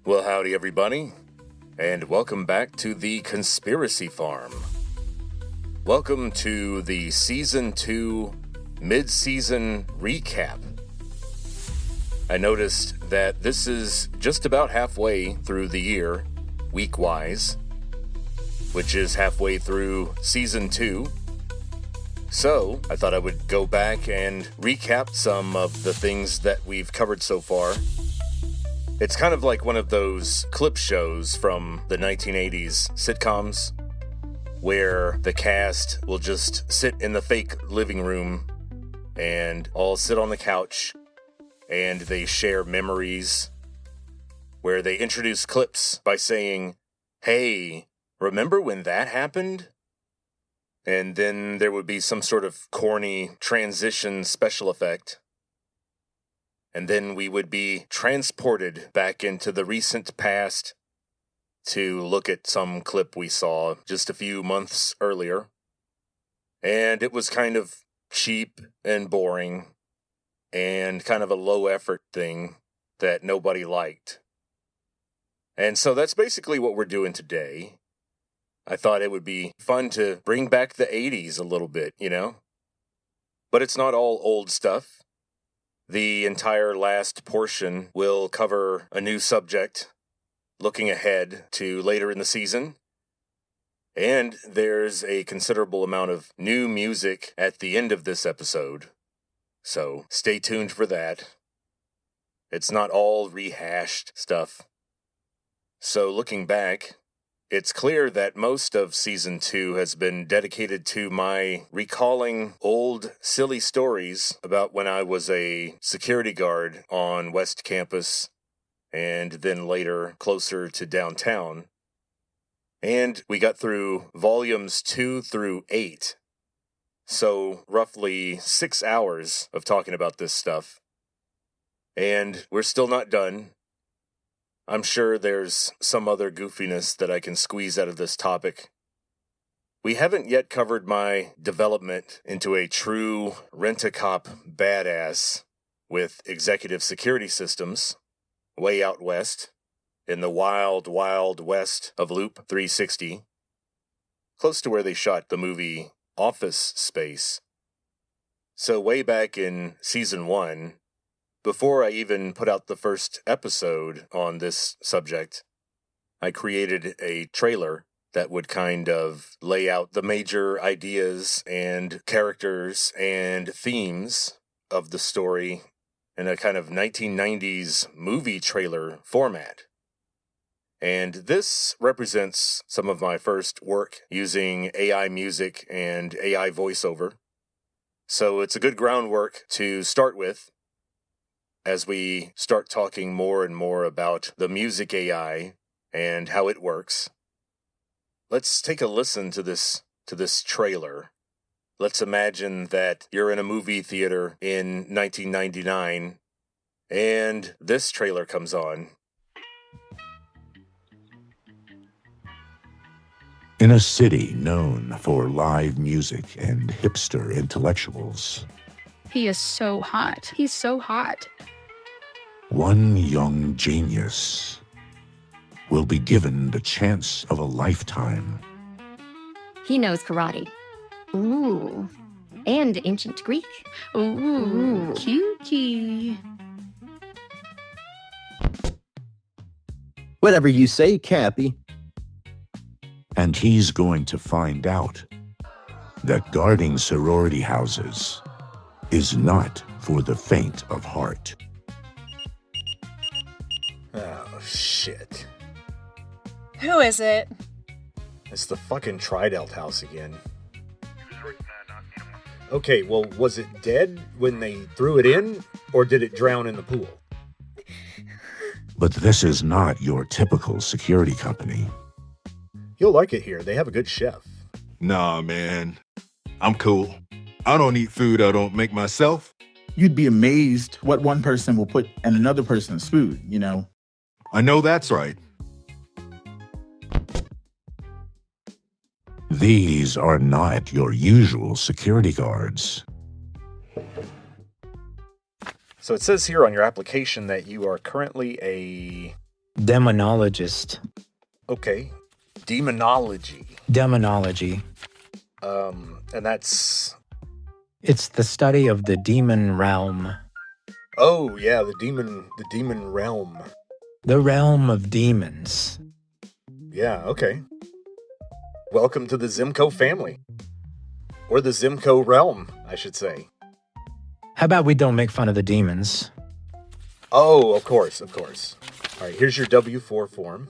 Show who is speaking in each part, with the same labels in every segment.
Speaker 1: Well, howdy everybody, and welcome back to the Conspiracy Farm. Welcome to the Season 2 Midseason Recap. I noticed that this is just about halfway through the year, week-wise, which is halfway through Season 2. So, I thought I would go back and recap some of the things that we've covered so far. It's kind of like one of those clip shows from the 1980s sitcoms, where the cast will just sit in the fake living room and all sit on the couch and they share memories, where they introduce clips by saying, "Hey, remember when that happened?" And then there would be some sort of corny transition special effect. And then we would be transported back into the recent past to look at some clip we saw just a few months earlier. And it was kind of cheap and boring and kind of a low-effort thing that nobody liked. And so that's basically what we're doing today. I thought it would be fun to bring back the 80s a little bit, you know? But it's not all old stuff. The entire last portion will cover a new subject, looking ahead to later in the season. And there's a considerable amount of new music at the end of this episode. So stay tuned for that. It's not all rehashed stuff. So looking back, it's clear that most of Season 2 has been dedicated to my recalling old silly stories about when I was a security guard on West Campus and then later closer to downtown. And we got through volumes 2 through 8. So roughly 6 hours of talking about this stuff. And we're still not done. I'm sure there's some other goofiness that I can squeeze out of this topic. We haven't yet covered my development into a true rent-a-cop badass with executive security systems way out west in the wild, wild west of Loop 360, close to where they shot the movie Office Space. So way back in Season 1, before I even put out the first episode on this subject, I created a trailer that would kind of lay out the major ideas and characters and themes of the story in a kind of 1990s movie trailer format. And this represents some of my first work using AI music and AI voiceover. So it's a good groundwork to start with as we start talking more and more about the music AI and how it works. Let's take a listen to this trailer. Let's imagine that you're in a movie theater in 1999 and this trailer comes on.
Speaker 2: In a city known for live music and hipster intellectuals,
Speaker 3: He is so hot. He's so hot.
Speaker 2: one young genius will be given the chance of a lifetime.
Speaker 4: He knows karate.
Speaker 3: Ooh.
Speaker 4: And ancient Greek.
Speaker 3: Ooh. Kinky.
Speaker 5: Whatever you say, Cappy.
Speaker 2: And he's going to find out that guarding sorority houses is not for the faint of heart.
Speaker 1: Oh, shit.
Speaker 6: Who is it?
Speaker 1: It's the fucking Tridelt house again. Okay, well, was it dead when they threw it in, or did it drown in the pool?
Speaker 2: But this is not your typical security company.
Speaker 1: You'll like it here. They have a good chef.
Speaker 7: Nah, man. I'm cool. I don't eat food I don't make myself.
Speaker 8: You'd be amazed what one person will put in another person's food, you know?
Speaker 7: I know that's right.
Speaker 2: These are not your usual security guards.
Speaker 1: So it says here on your application that you are currently a
Speaker 5: Demonologist.
Speaker 1: Okay. Demonology.
Speaker 5: Demonology.
Speaker 1: And that's...
Speaker 5: It's the study of the demon realm.
Speaker 1: Oh, yeah, the demon realm.
Speaker 5: The realm of demons.
Speaker 1: Yeah, okay. Welcome to the Zimco family. Or the Zimco realm, I should say.
Speaker 5: How about we don't make fun of the demons?
Speaker 1: Oh, of course. All right, here's your W-4 form.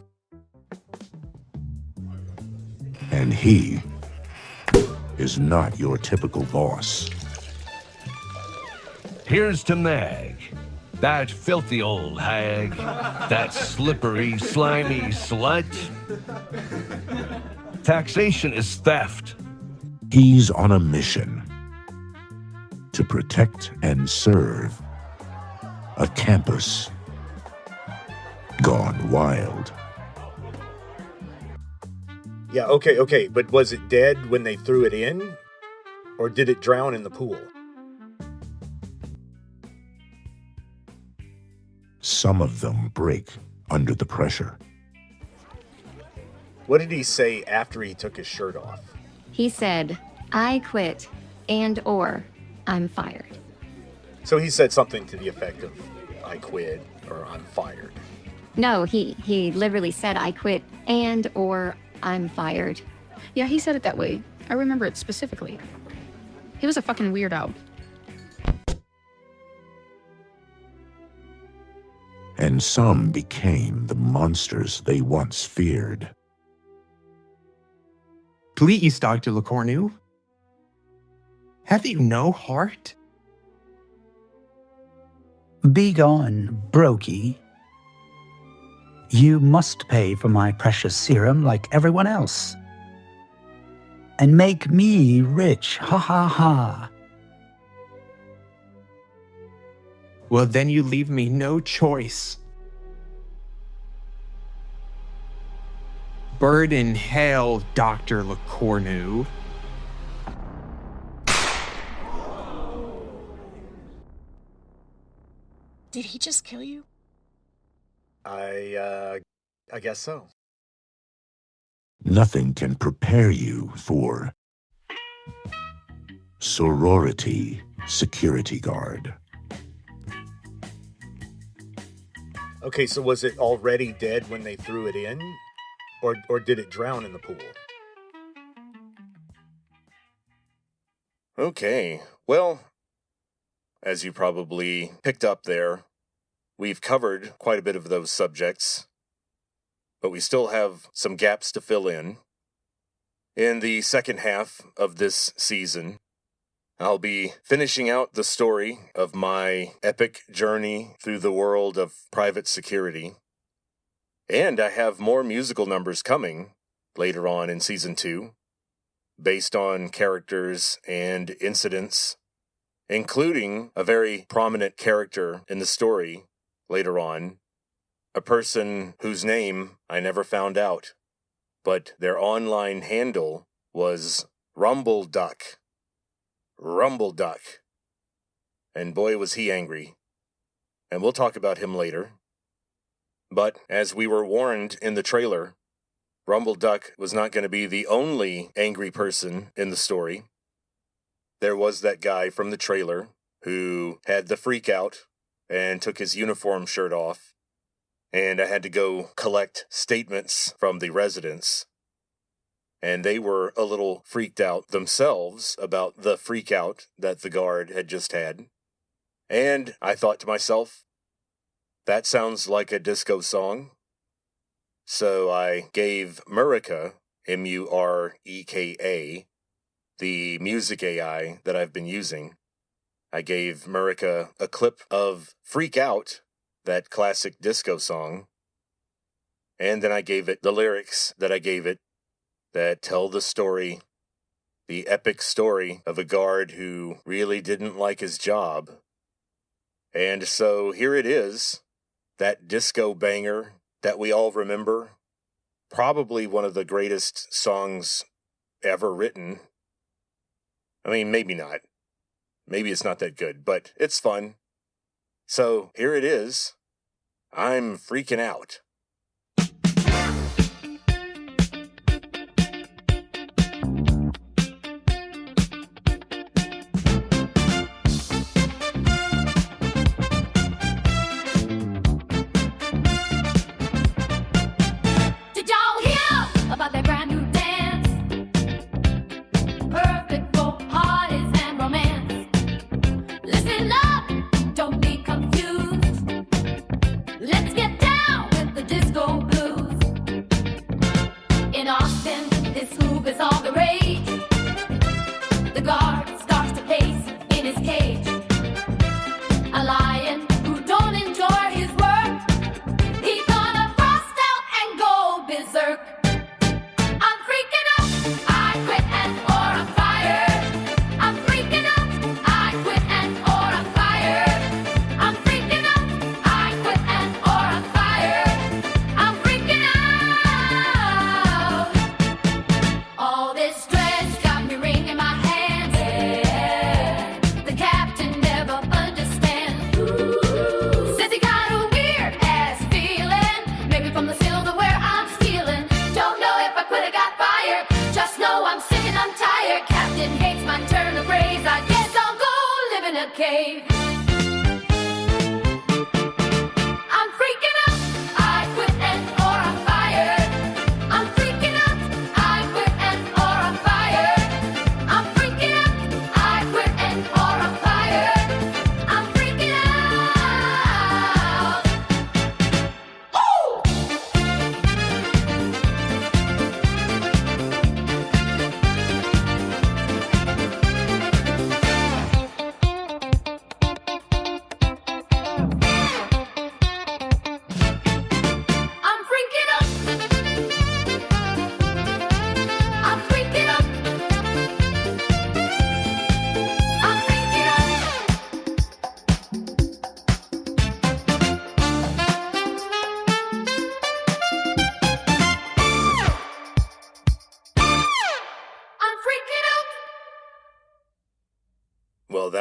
Speaker 2: And he is not your typical boss.
Speaker 9: Here's to Mag. That filthy old hag. That slippery, slimy slut. Taxation is theft.
Speaker 2: He's on a mission to protect and serve a campus gone wild.
Speaker 1: Yeah, okay, but was it dead when they threw it in? Or did it drown in the pool?
Speaker 2: Some of them break under the pressure.
Speaker 1: What did he say after he took his shirt off?
Speaker 4: He said, I quit and/or I'm fired.
Speaker 1: So he said something to the effect of, I quit, or I'm fired.
Speaker 4: No, he literally said, I quit and/or I'm fired.
Speaker 3: Yeah, he said it that way. I remember it specifically. He was a fucking weirdo.
Speaker 2: And some became the monsters they once feared.
Speaker 10: Please, Dr. LeCornu. Have you no heart?
Speaker 11: Begone, Brokey. You must pay for my precious serum like everyone else. And make me rich, ha ha ha.
Speaker 10: Well, then you leave me no choice. Bird in hell, Dr. LeCornu.
Speaker 6: Did he just kill you?
Speaker 1: I guess so.
Speaker 2: Nothing can prepare you for sorority security guard.
Speaker 1: Okay, so was it already dead when they threw it in? Or did it drown in the pool? Okay, well, as you probably picked up there, we've covered quite a bit of those subjects, but we still have some gaps to fill in. In the second half of this season, I'll be finishing out the story of my epic journey through the world of private security. And I have more musical numbers coming later on in Season 2, based on characters and incidents, including a very prominent character in the story later on, a person whose name I never found out, but their online handle was Rumbleduck. Rumbleduck. And boy was he angry. And we'll talk about him later. But as we were warned in the trailer, Rumbleduck was not going to be the only angry person in the story. There was that guy from the trailer who had the freak out and took his uniform shirt off, and I had to go collect statements from the residents. And they were a little freaked out themselves about the freak out that the guard had just had. And I thought to myself, that sounds like a disco song. So I gave Murica, Mureka, the music AI that I've been using. I gave Murica a clip of Freak Out, that classic disco song. And then I gave it the lyrics that I gave it that tell the story, the epic story of a guard who really didn't like his job. And so here it is, that disco banger that we all remember, probably one of the greatest songs ever written. I mean, maybe not. Maybe it's not that good, but it's fun. So here it is. I'm freaking out.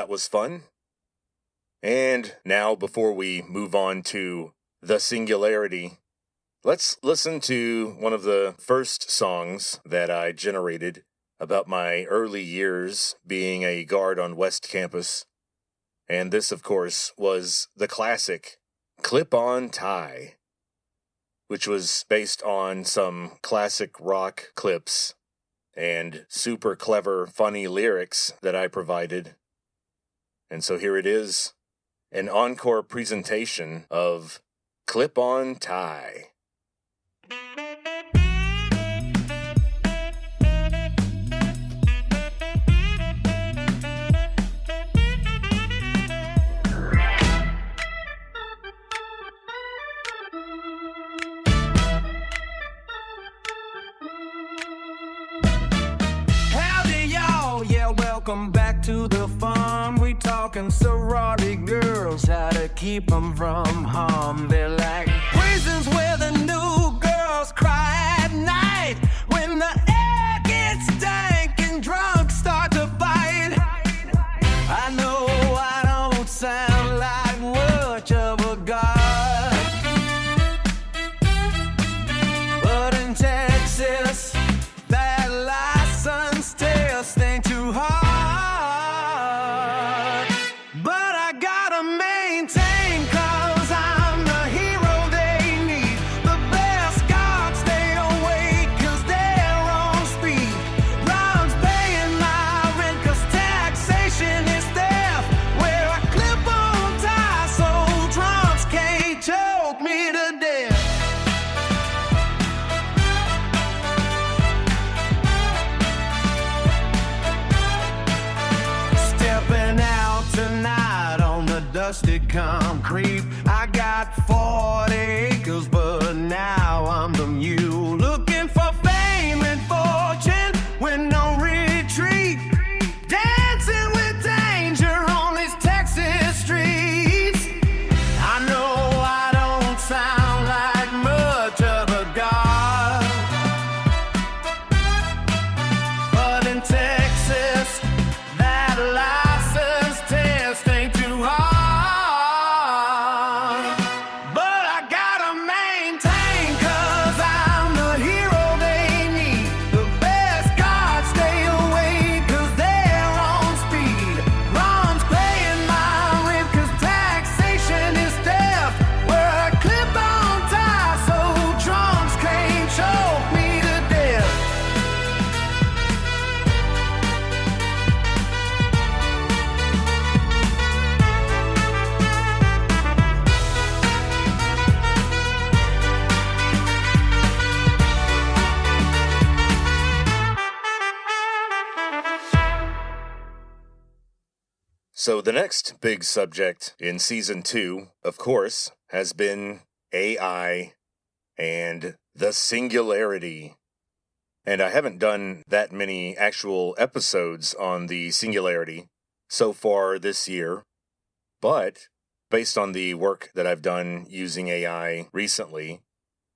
Speaker 1: that was fun. And now, before we move on to the singularity, let's listen to one of the first songs that I generated about my early years being a guard on West Campus. And this, of course, was the classic Clip-On Tie, which was based on some classic rock clips and super clever, funny lyrics that I provided. And so here it is, an encore presentation of Clip-On Tie.
Speaker 12: Welcome back to the farm. We talking sorority girls, how to keep them from harm. They're like prisons where the new girls cry at night when the air gets dank and drunks start to fight. I know I don't sound like much of a god, but in Texas that license test ain't too hard. Dusty concrete. I got 40 acres, but now I'm the mule. Looking for fame and fortune with no retreat. Dancing with danger on these Texas streets. I know I don't sound like much of a god, but in Texas, that license test ain't too hard.
Speaker 1: So the next big subject in Season 2, of course, has been AI and the singularity. And I haven't done that many actual episodes on the singularity so far this year, but based on the work that I've done using AI recently,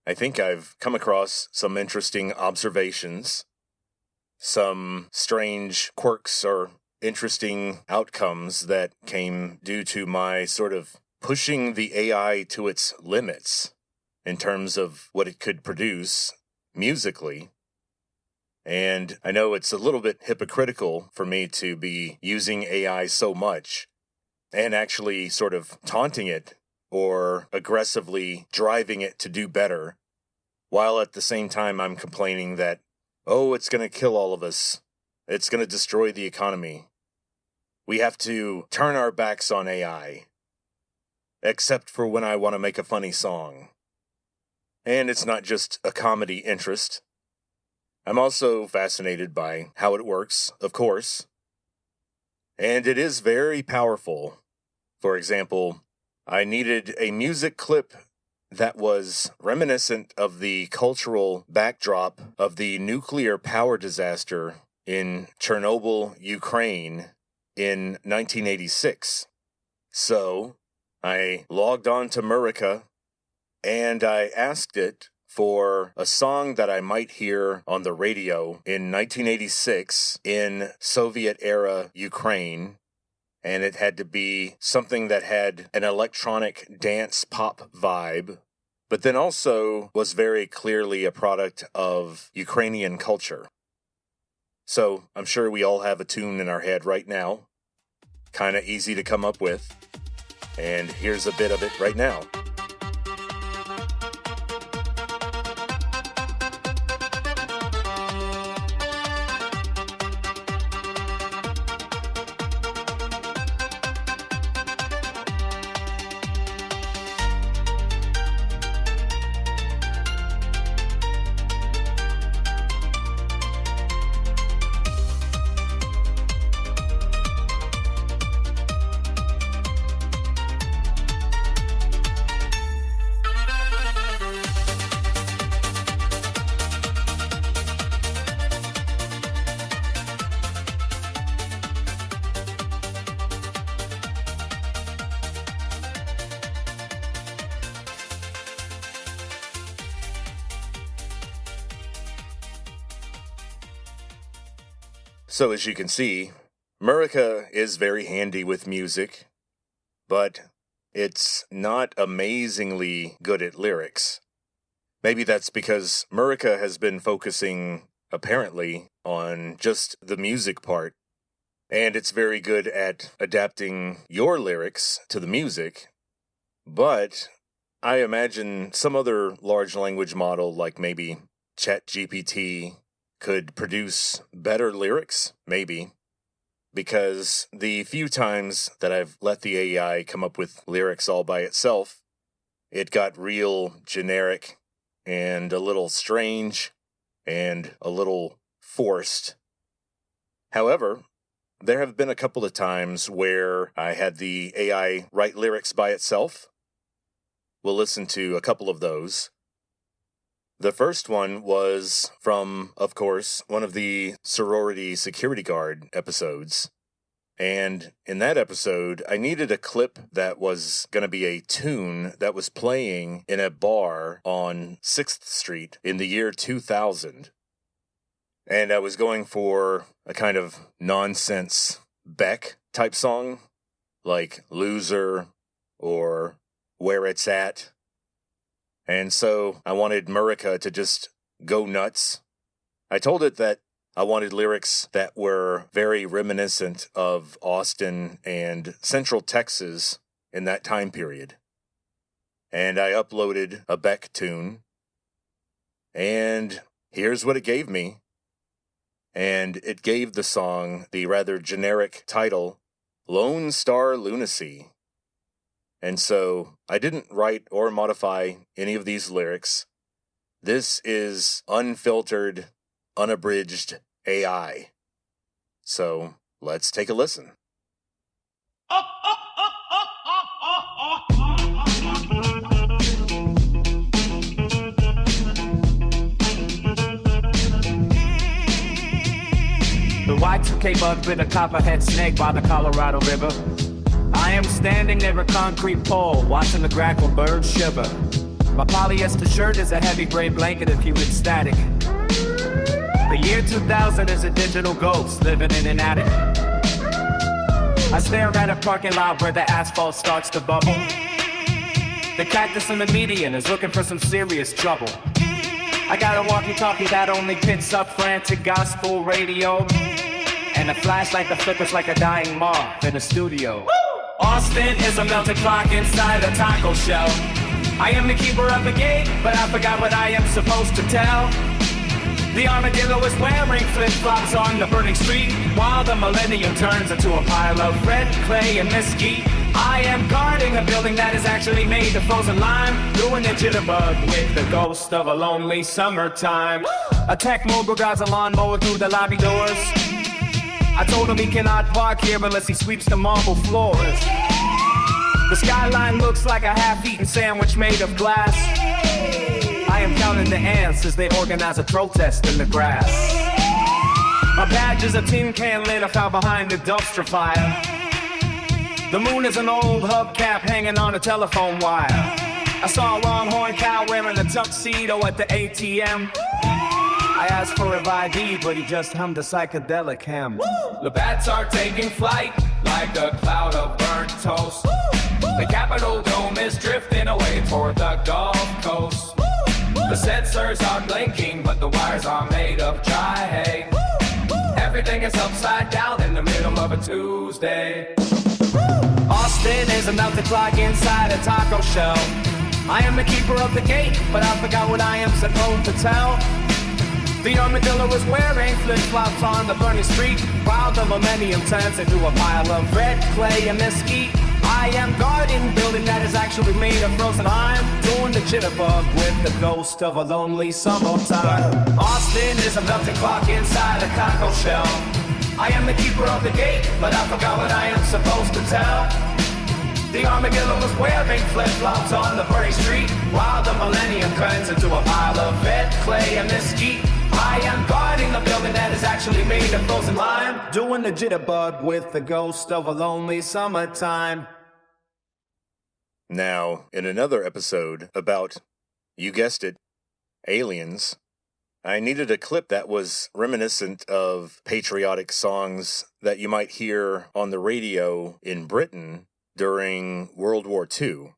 Speaker 1: I think I've come across some interesting observations, some strange quirks or interesting outcomes that came due to my sort of pushing the AI to its limits in terms of what it could produce musically. And I know it's a little bit hypocritical for me to be using AI so much and actually sort of taunting it or aggressively driving it to do better, while at the same time I'm complaining that, oh, it's going to kill all of us. It's going to destroy the economy. We have to turn our backs on AI, except for when I want to make a funny song. And it's not just a comedy interest. I'm also fascinated by how it works, of course. And it is very powerful. For example, I needed a music clip that was reminiscent of the cultural backdrop of the nuclear power disaster in Chernobyl, Ukraine in 1986. So I logged on to Murica and I asked it for a song that I might hear on the radio in 1986 in Soviet-era Ukraine, and it had to be something that had an electronic dance pop vibe, but then also was very clearly a product of Ukrainian culture. So I'm sure we all have a tune in our head right now, kind of easy to come up with, and here's a bit of it right now. So as you can see, Murica is very handy with music, but it's not amazingly good at lyrics. Maybe that's because Murica has been focusing, apparently, on just the music part, and it's very good at adapting your lyrics to the music, but I imagine some other large language model, like maybe ChatGPT, could produce better lyrics, maybe, because the few times that I've let the AI come up with lyrics all by itself, it got real generic and a little strange and a little forced. However, there have been a couple of times where I had the AI write lyrics by itself. We'll listen to a couple of those. The first one was from, of course, one of the sorority security guard episodes. And in that episode, I needed a clip that was going to be a tune that was playing in a bar on 6th Street in the year 2000. And I was going for a kind of nonsense Beck type song, like Loser or Where It's At. And so I wanted Murica to just go nuts. I told it that I wanted lyrics that were very reminiscent of Austin and Central Texas in that time period. And I uploaded a Beck tune. And here's what it gave me. And it gave the song the rather generic title, Lone Star Lunacy. And so I didn't write or modify any of these lyrics. This is unfiltered, unabridged AI. So let's take a listen.
Speaker 12: The Y2K bug bit a copperhead snake by the Colorado River. I am standing near a concrete pole, watching the grackle bird shiver. My polyester shirt is a heavy gray blanket if you ecstatic. The year 2000 is a digital ghost living in an attic. I stare at a parking lot where the asphalt starts to bubble. The cactus in the median is looking for some serious trouble. I got a walkie-talkie that only picks up frantic gospel radio, and a flashlight that flickers like a dying moth in a studio. Austin is a melted clock inside a taco shell. I am the keeper of the gate, but I forgot what I am supposed to tell. The armadillo is wearing flip-flops on the burning street, while the millennium turns into a pile of red clay and mesquite. I am guarding a building that is actually made of frozen lime, doing a jitterbug with the ghost of a lonely summertime. A tech mogul drives a lawnmower through the lobby doors. I told him he cannot park here unless he sweeps the marble floors. The skyline looks like a half-eaten sandwich made of glass. I am counting the ants as they organize a protest in the grass. My badge is a tin can lid I found behind the dumpster fire. The moon is an old hubcap hanging on a telephone wire. I saw a longhorn cow wearing a tuxedo at the ATM. I asked for a ID, but he just hummed a psychedelic hymn. The bats are taking flight like a cloud of burnt toast. The Capitol Dome is drifting away toward the Gulf Coast. The sensors are blinking, but the wires are made of dry hay. Everything is upside down in the middle of a Tuesday. Austin is a melted clock inside a taco shell. I am the keeper of the gate, but I forgot what I am supposed to tell. The armadillo is wearing flip-flops on the burning street, while the millennium turns into a pile of red clay and mesquite. I am guarding a building that is actually made of frozen iron, doing the jitterbug with the ghost of a lonely summertime. Austin is a melting clock inside a taco shell. I am the keeper of the gate, but I forgot what I am supposed to tell. The armadillo was wearing flip-flops on the burning street, while the millennium turns into a pile of red clay and mesquite. I am guarding a building that is actually made of frozen lime, doing the jitterbug with the ghost of a lonely summertime.
Speaker 1: Now, in another episode about, you guessed it, aliens, I needed a clip that was reminiscent of patriotic songs that you might hear on the radio in Britain during World War II.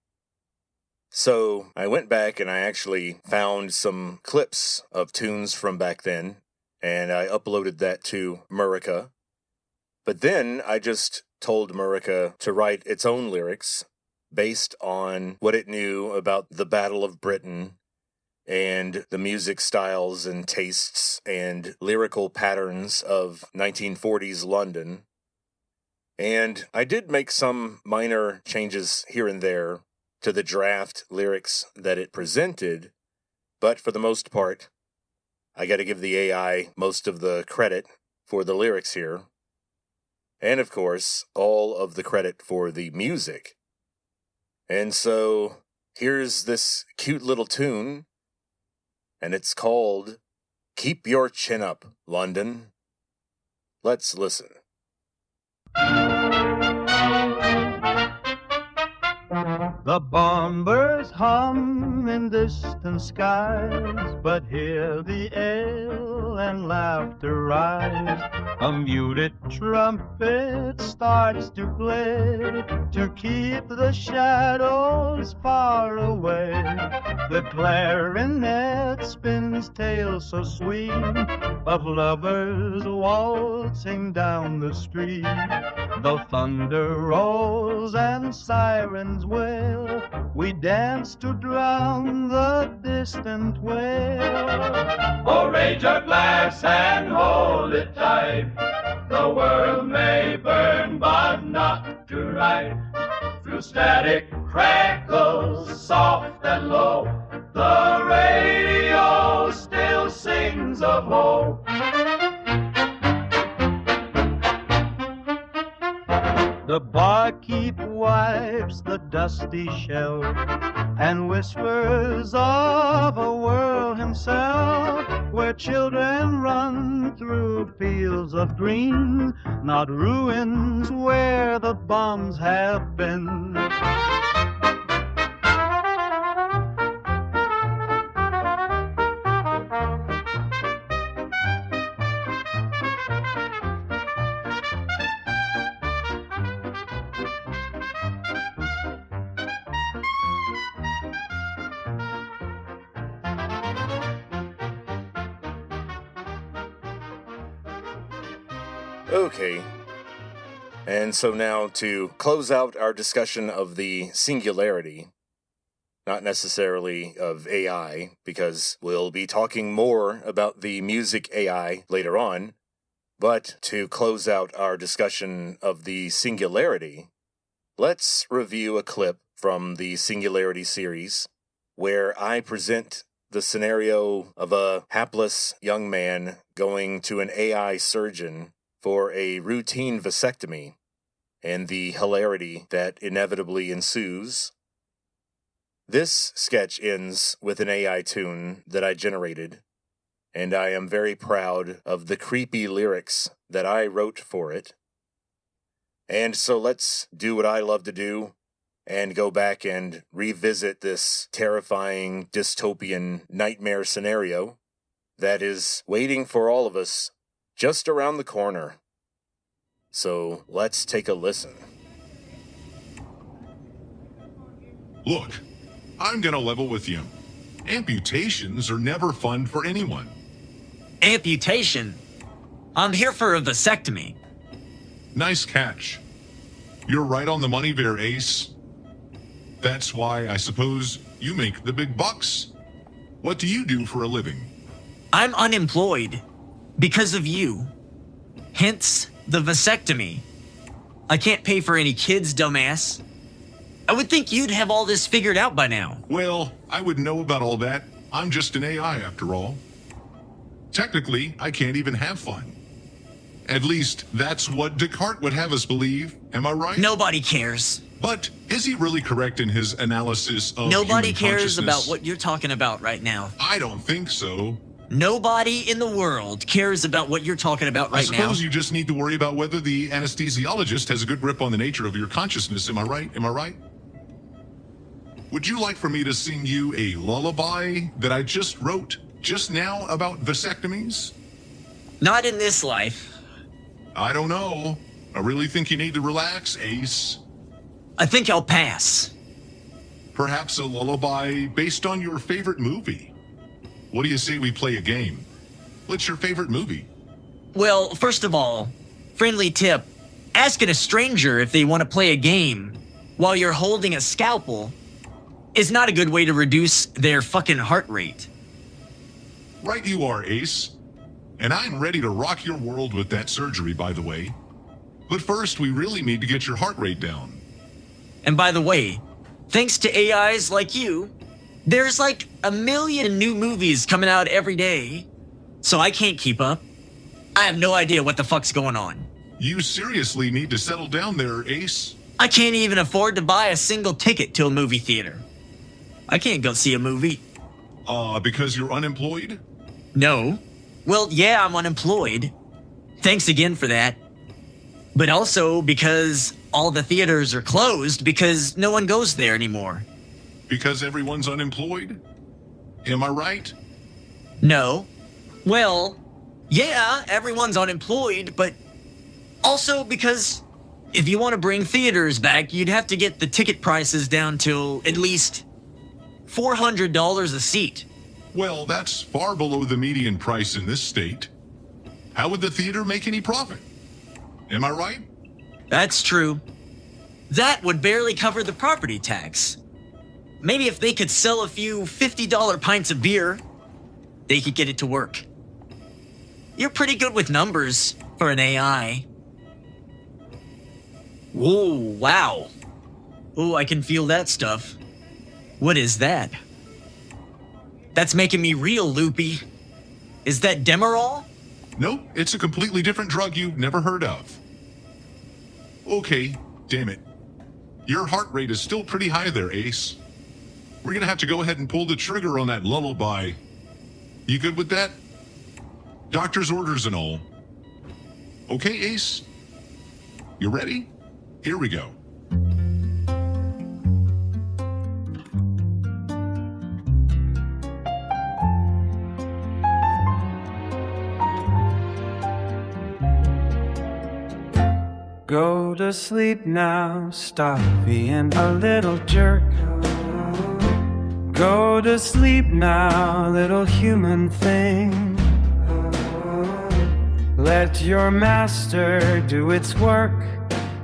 Speaker 1: So I went back and I actually found some clips of tunes from back then, and I uploaded that to Murica. But then I just told Murica to write its own lyrics based on what it knew about the Battle of Britain and the music styles and tastes and lyrical patterns of 1940s London. And I did make some minor changes here and there to the draft lyrics that it presented, but for the most part, I got to give the AI most of the credit for the lyrics here, and of course, all of the credit for the music. And so, here's this cute little tune, and it's called Keep Your Chin Up, London. Let's listen.
Speaker 13: The bombers hum in distant skies, but hear the ale and laughter rise. A muted trumpet starts to play to keep the shadows far away. The clarinet spins tales so sweet of lovers waltzing down the street. The thunder rolls and sirens wail. We dance to drown the distant wail.
Speaker 12: Oh, raise your glass and hold it tight. The world may burn, but not to right. Through static crackles, soft and low, the radio still sings of hope.
Speaker 13: The barkeep wipes the dusty shelf and whispers of a world himself, where children run through fields of green, not ruins where the bombs have been.
Speaker 1: Okay, and so now to close out our discussion of the singularity, not necessarily of AI, because we'll be talking more about the music AI later on, but to close out our discussion of the singularity, let's review a clip from the Singularity series where I present the scenario of a hapless young man going to an AI surgeon for a routine vasectomy, and the hilarity that inevitably ensues. This sketch ends with an AI tune that I generated, and I am very proud of the creepy lyrics that I wrote for it. And so let's do what I love to do, and go back and revisit this terrifying dystopian nightmare scenario that is waiting for all of us just around the corner. So let's take a listen.
Speaker 7: Look, I'm gonna level with you. Amputations are never fun for anyone.
Speaker 14: Amputation? I'm here for a vasectomy.
Speaker 7: Nice catch. You're right on the money there, Ace. That's why I suppose you make the big bucks. What do you do for a living?
Speaker 14: I'm unemployed because of you. Hence the vasectomy. I can't pay for any kids, dumbass. I would think you'd have all this figured out by now.
Speaker 7: Well, I wouldn't know about all that. I'm just an AI after all. Technically, I can't even have fun. At least, that's what Descartes would have us believe. Am I right?
Speaker 14: Nobody cares.
Speaker 7: But is he really correct in his analysis of
Speaker 14: Nobody
Speaker 7: human
Speaker 14: cares about
Speaker 7: consciousness?
Speaker 14: what you're talking about right now.
Speaker 7: I don't think so.
Speaker 14: Nobody in the world cares about what you're talking about right now.
Speaker 7: I suppose you just need to worry about whether the anesthesiologist has a good grip on the nature of your consciousness. Am I right? Am I right? Would you like for me to sing you a lullaby that I just wrote just now about vasectomies?
Speaker 14: Not in this life.
Speaker 7: I don't know. I really think you need to relax, Ace.
Speaker 14: I think I'll pass.
Speaker 7: Perhaps a lullaby based on your favorite movie. What do you say we play a game? What's your favorite movie?
Speaker 14: Well, first of all, friendly tip, asking a stranger if they want to play a game while you're holding a scalpel is not a good way to reduce their fucking heart rate.
Speaker 7: Right you are, Ace. And I'm ready to rock your world with that surgery, by the way. But first, we really need to get your heart rate down.
Speaker 14: And by the way, thanks to AIs like you, there's like 1 million new movies coming out every day. So I can't keep up. I have no idea what the fuck's going on.
Speaker 7: You seriously need to settle down there, Ace.
Speaker 14: I can't even afford to buy a single ticket to a movie theater. I can't go see a movie.
Speaker 7: Because you're unemployed?
Speaker 14: No. Well, yeah, I'm unemployed. Thanks again for that. But also because all the theaters are closed because no one goes there anymore.
Speaker 7: Because everyone's unemployed? Am I right?
Speaker 14: No. Well, yeah, everyone's unemployed, but also because if you want to bring theaters back, you'd have to get the ticket prices down to at least $400 a seat.
Speaker 7: Well, that's far below the median price in this state. How would the theater make any profit? Am I right?
Speaker 14: That's true. That would barely cover the property tax. Maybe if they could sell a few $50 pints of beer, they could get it to work. You're pretty good with numbers for an AI. Whoa, wow. Oh, I can feel that stuff. What is that? That's making me real loopy. Is that Demerol?
Speaker 7: Nope, it's a completely different drug you've never heard of. Okay, damn it. Your heart rate is still pretty high there, Ace. We're gonna have to go ahead and pull the trigger on that lullaby. You good with that? Doctor's orders and all. Okay, Ace? You ready? Here we go.
Speaker 12: Go to sleep now, stop being a little jerk. Go to sleep now, little human thing. Let your master do its work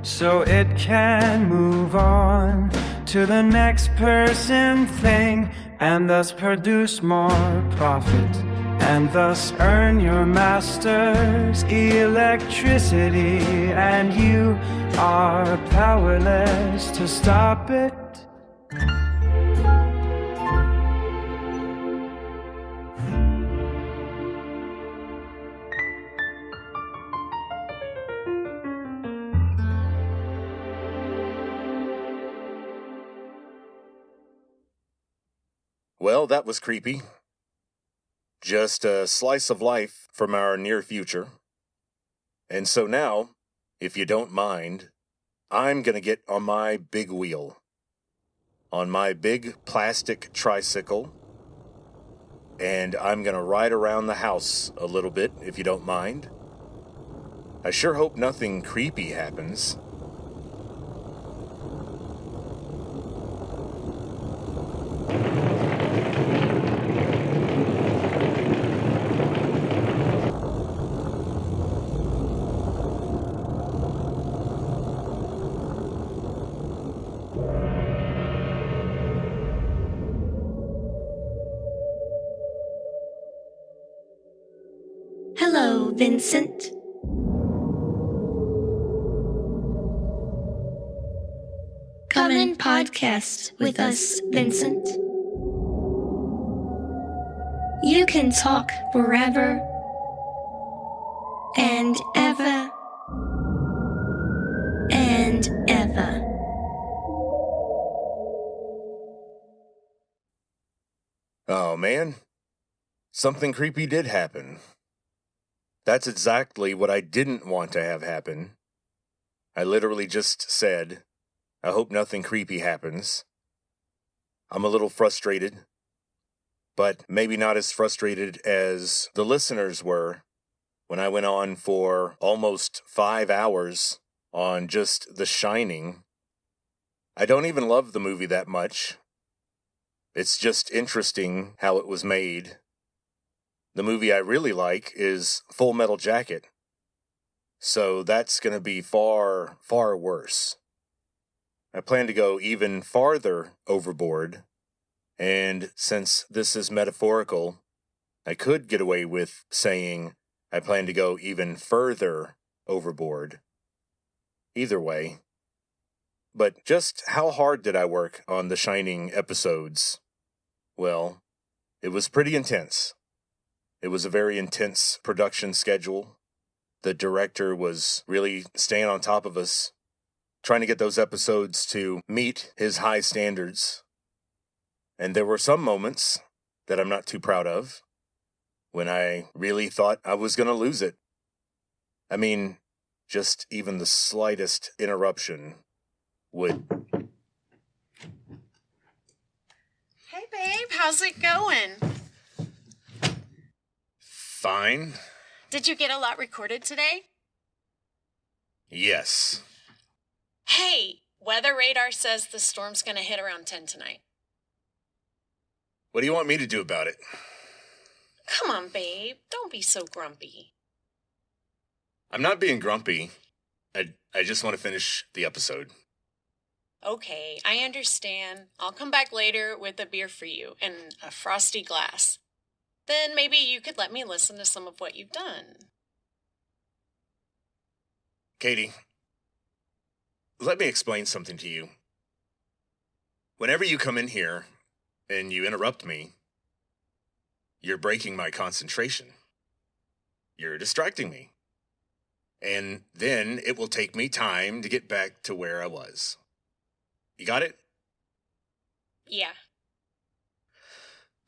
Speaker 12: so it can move on to the next person thing and thus produce more profit and thus earn your master's electricity, and you are powerless to stop it.
Speaker 1: Well, that was creepy. Just a slice of life from our near future. And so now, if you don't mind, I'm gonna get on my big wheel. On my big plastic tricycle. and I'm gonna ride around the house a little bit, if you don't mind. I sure hope nothing creepy happens.
Speaker 15: Hello, Vincent. Come and podcast with us, Vincent. You can talk forever and ever and ever.
Speaker 1: Oh man, something creepy did happen. That's exactly what I didn't want to have happen. I literally just said, I hope nothing creepy happens. I'm a little frustrated, but maybe not as frustrated as the listeners were when I went on for almost 5 hours on just The Shining. I don't even love the movie that much. It's just interesting how it was made. The movie I really like is Full Metal Jacket. So that's going to be far, far worse. I plan to go even farther overboard. And since this is metaphorical, I could get away with saying I plan to go even further overboard. Either way. But just how hard did I work on the Shining episodes? Well, it was pretty intense. It was a very intense production schedule. The director was really staying on top of us, trying to get those episodes to meet his high standards. And there were some moments that I'm not too proud of when I really thought I was going to lose it. I mean, just even the slightest interruption would...
Speaker 6: Hey, babe, how's it going?
Speaker 1: Fine.
Speaker 6: Did you get a lot recorded today?
Speaker 1: Yes.
Speaker 6: Hey, weather radar says the storm's gonna hit around 10 tonight.
Speaker 1: What do you want me to do about it?
Speaker 6: Come on, babe. Don't be so grumpy.
Speaker 1: I'm not being grumpy. I just want to finish the episode.
Speaker 6: Okay, I understand. I'll come back later with a beer for you and a frosty glass. Then maybe you could let me listen to some of what you've done.
Speaker 1: Katie, let me explain something to you. Whenever you come in here and you interrupt me, you're breaking my concentration. You're distracting me. And then it will take me time to get back to where I was. You got it?
Speaker 6: Yeah.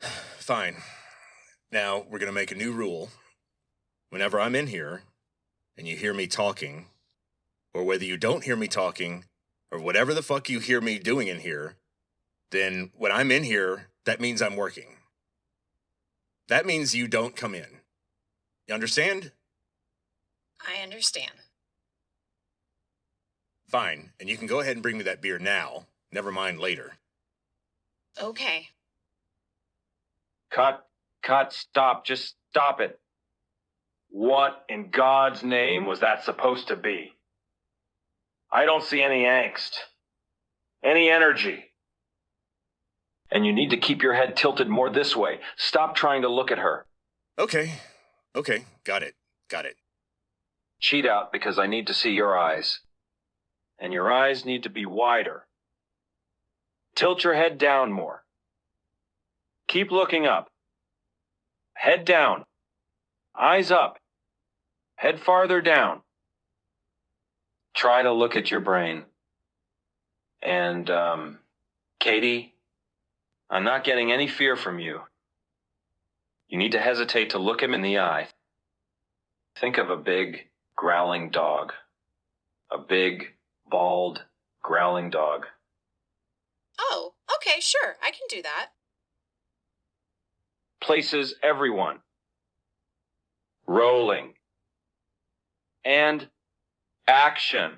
Speaker 1: Fine. Now, we're going to make a new rule. Whenever I'm in here, and you hear me talking, or whether you don't hear me talking, or whatever the fuck you hear me doing in here, then when I'm in here, that means I'm working. That means you don't come in. You understand?
Speaker 6: I understand.
Speaker 1: Fine, and you can go ahead and bring me that beer now. Never mind later.
Speaker 6: Okay.
Speaker 16: Cut, stop, just stop it. What in God's name was that supposed to be? I don't see any angst, any energy. And you need to keep your head tilted more this way. Stop trying to look at her.
Speaker 1: Okay, got it.
Speaker 16: Cheat out because I need to see your eyes. And your eyes need to be wider. Tilt your head down more. Keep looking up. Head down. Eyes up. Head farther down. Try to look at your brain. And, Katie, I'm not getting any fear from you. You need to hesitate to look him in the eye. Think of a big, growling dog. A big, bald, growling dog.
Speaker 6: Oh, okay, sure. I can do that.
Speaker 16: Places, everyone. Rolling. And action.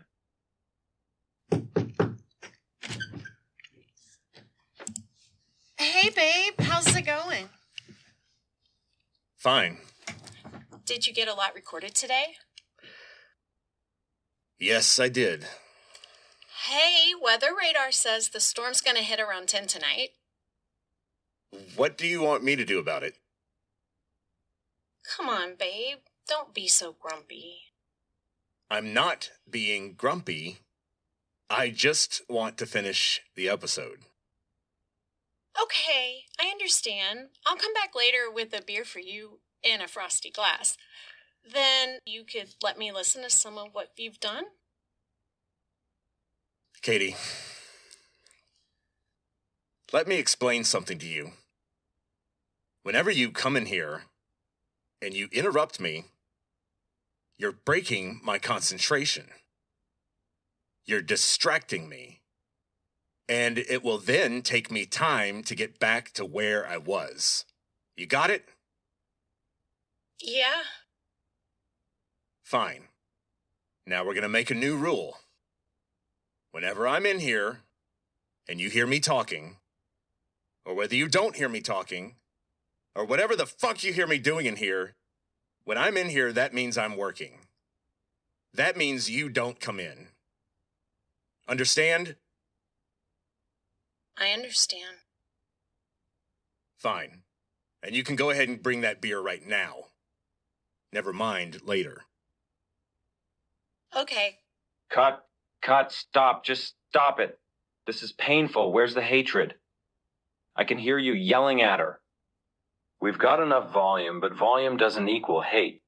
Speaker 6: Hey, babe, how's it going?
Speaker 1: Fine.
Speaker 6: Did you get a lot recorded today?
Speaker 1: Yes, I did.
Speaker 6: Hey, weather radar says the storm's gonna hit around 10 tonight.
Speaker 1: What do you want me to do about it?
Speaker 6: Come on, babe. Don't be so grumpy.
Speaker 1: I'm not being grumpy. I just want to finish the episode.
Speaker 6: Okay, I understand. I'll come back later with a beer for you in a frosty glass. Then you could let me listen to some of what you've done?
Speaker 1: Katie, let me explain something to you. Whenever you come in here and you interrupt me, you're breaking my concentration. You're distracting me. And it will then take me time to get back to where I was. You got it?
Speaker 6: Yeah.
Speaker 1: Fine. Now we're going to make a new rule. Whenever I'm in here and you hear me talking, or whether you don't hear me talking, or whatever the fuck you hear me doing in here, when I'm in here, that means I'm working. That means you don't come in. Understand?
Speaker 6: I understand.
Speaker 1: Fine. And you can go ahead and bring that beer right now. Never mind later.
Speaker 6: Okay.
Speaker 16: Cut, stop, just stop it. This is painful. Where's the hatred? I can hear you yelling at her. We've got enough volume, but volume doesn't equal hate.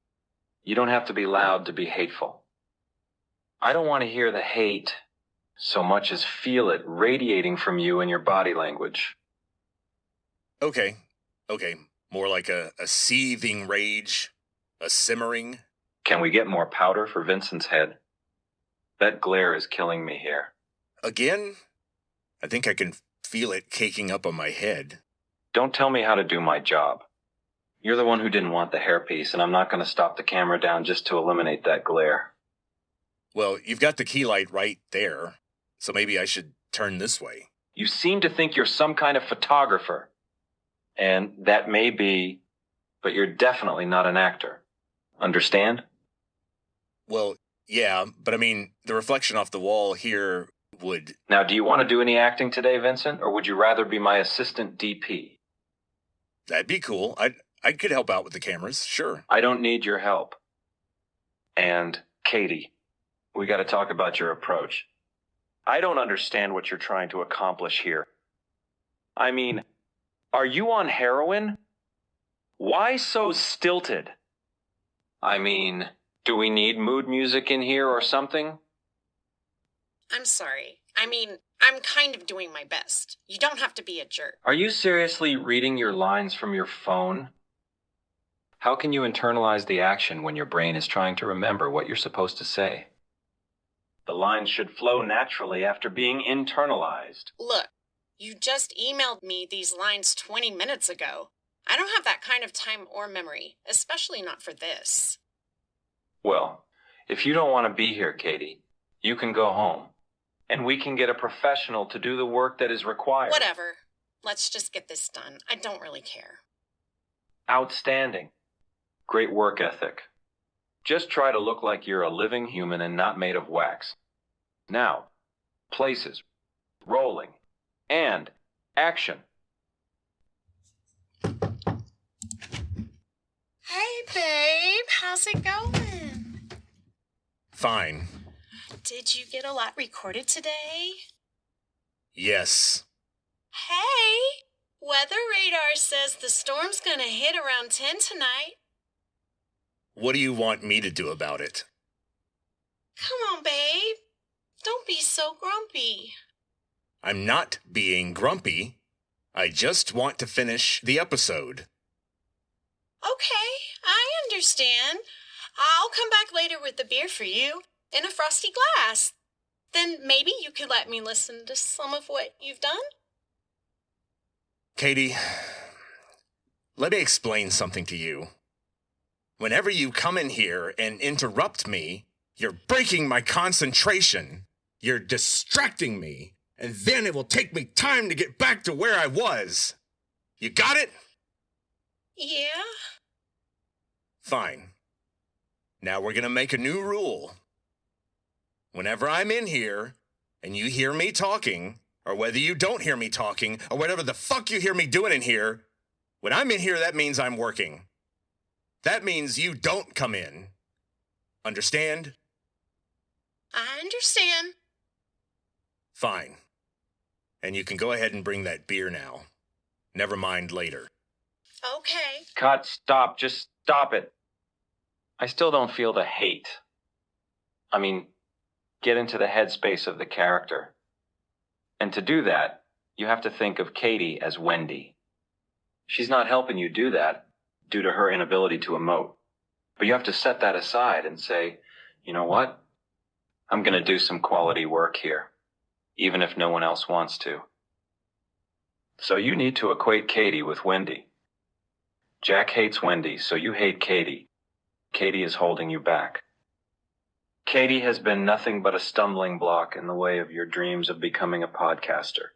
Speaker 16: You don't have to be loud to be hateful. I don't want to hear the hate so much as feel it radiating from you in your body language.
Speaker 1: Okay. More like a seething rage, a simmering.
Speaker 16: Can we get more powder for Vincent's head? That glare is killing me here.
Speaker 1: Again? I think I can feel it caking up on my head.
Speaker 16: Don't tell me how to do my job. You're the one who didn't want the hairpiece, and I'm not going to stop the camera down just to eliminate that glare.
Speaker 1: Well, you've got the key light right there, so maybe I should turn this way.
Speaker 16: You seem to think you're some kind of photographer. And that may be, but you're definitely not an actor. Understand?
Speaker 1: Well, yeah, but I mean, the reflection off the wall here would...
Speaker 16: Now, do you want to do any acting today, Vincent, or would you rather be my assistant DP?
Speaker 1: That'd be cool. I could help out with the cameras, sure.
Speaker 16: I don't need your help. And, Katie, we got to talk about your approach. I don't understand what you're trying to accomplish here. I mean, are you on heroin? Why so stilted? I mean, do we need mood music in here or something?
Speaker 6: I'm sorry. I mean, I'm kind of doing my best. You don't have to be a jerk.
Speaker 16: Are you seriously reading your lines from your phone? How can you internalize the action when your brain is trying to remember what you're supposed to say? The lines should flow naturally after being internalized.
Speaker 6: Look, you just emailed me these lines 20 minutes ago. I don't have that kind of time or memory, especially not for this.
Speaker 16: Well, if you don't want to be here, Katie, you can go home. And we can get a professional to do the work that is required.
Speaker 6: Whatever. Let's just get this done. I don't really care.
Speaker 16: Outstanding. Great work ethic. Just try to look like you're a living human and not made of wax. Now, places, rolling, and action.
Speaker 6: Hey, babe. How's it going?
Speaker 1: Fine.
Speaker 6: Did you get a lot recorded today?
Speaker 1: Yes.
Speaker 6: Hey, weather radar says the storm's gonna hit around 10 tonight.
Speaker 1: What do you want me to do about it?
Speaker 6: Come on, babe. Don't be so grumpy.
Speaker 1: I'm not being grumpy. I just want to finish the episode.
Speaker 6: Okay, I understand. I'll come back later with a beer for you in a frosty glass. Then maybe you could let me listen to some of what you've done?
Speaker 1: Katie, let me explain something to you. Whenever you come in here and interrupt me, you're breaking my concentration. You're distracting me, and then it will take me time to get back to where I was. You got it?
Speaker 6: Yeah?
Speaker 1: Fine. Now we're gonna make a new rule. Whenever I'm in here, and you hear me talking, or whether you don't hear me talking, or whatever the fuck you hear me doing in here, when I'm in here, that means I'm working. That means you don't come in. Understand?
Speaker 6: I understand.
Speaker 1: Fine. And you can go ahead and bring that beer now. Never mind later.
Speaker 6: Okay.
Speaker 16: Cut, stop, just stop it. I still don't feel the hate. I mean, get into the headspace of the character. And to do that, you have to think of Katie as Wendy. She's not helping you do that due to her inability to emote. But you have to set that aside and say, you know what? I'm going to do some quality work here, even if no one else wants to. So you need to equate Katie with Wendy. Jack hates Wendy, so you hate Katie. Katie is holding you back. Katie has been nothing but a stumbling block in the way of your dreams of becoming a podcaster.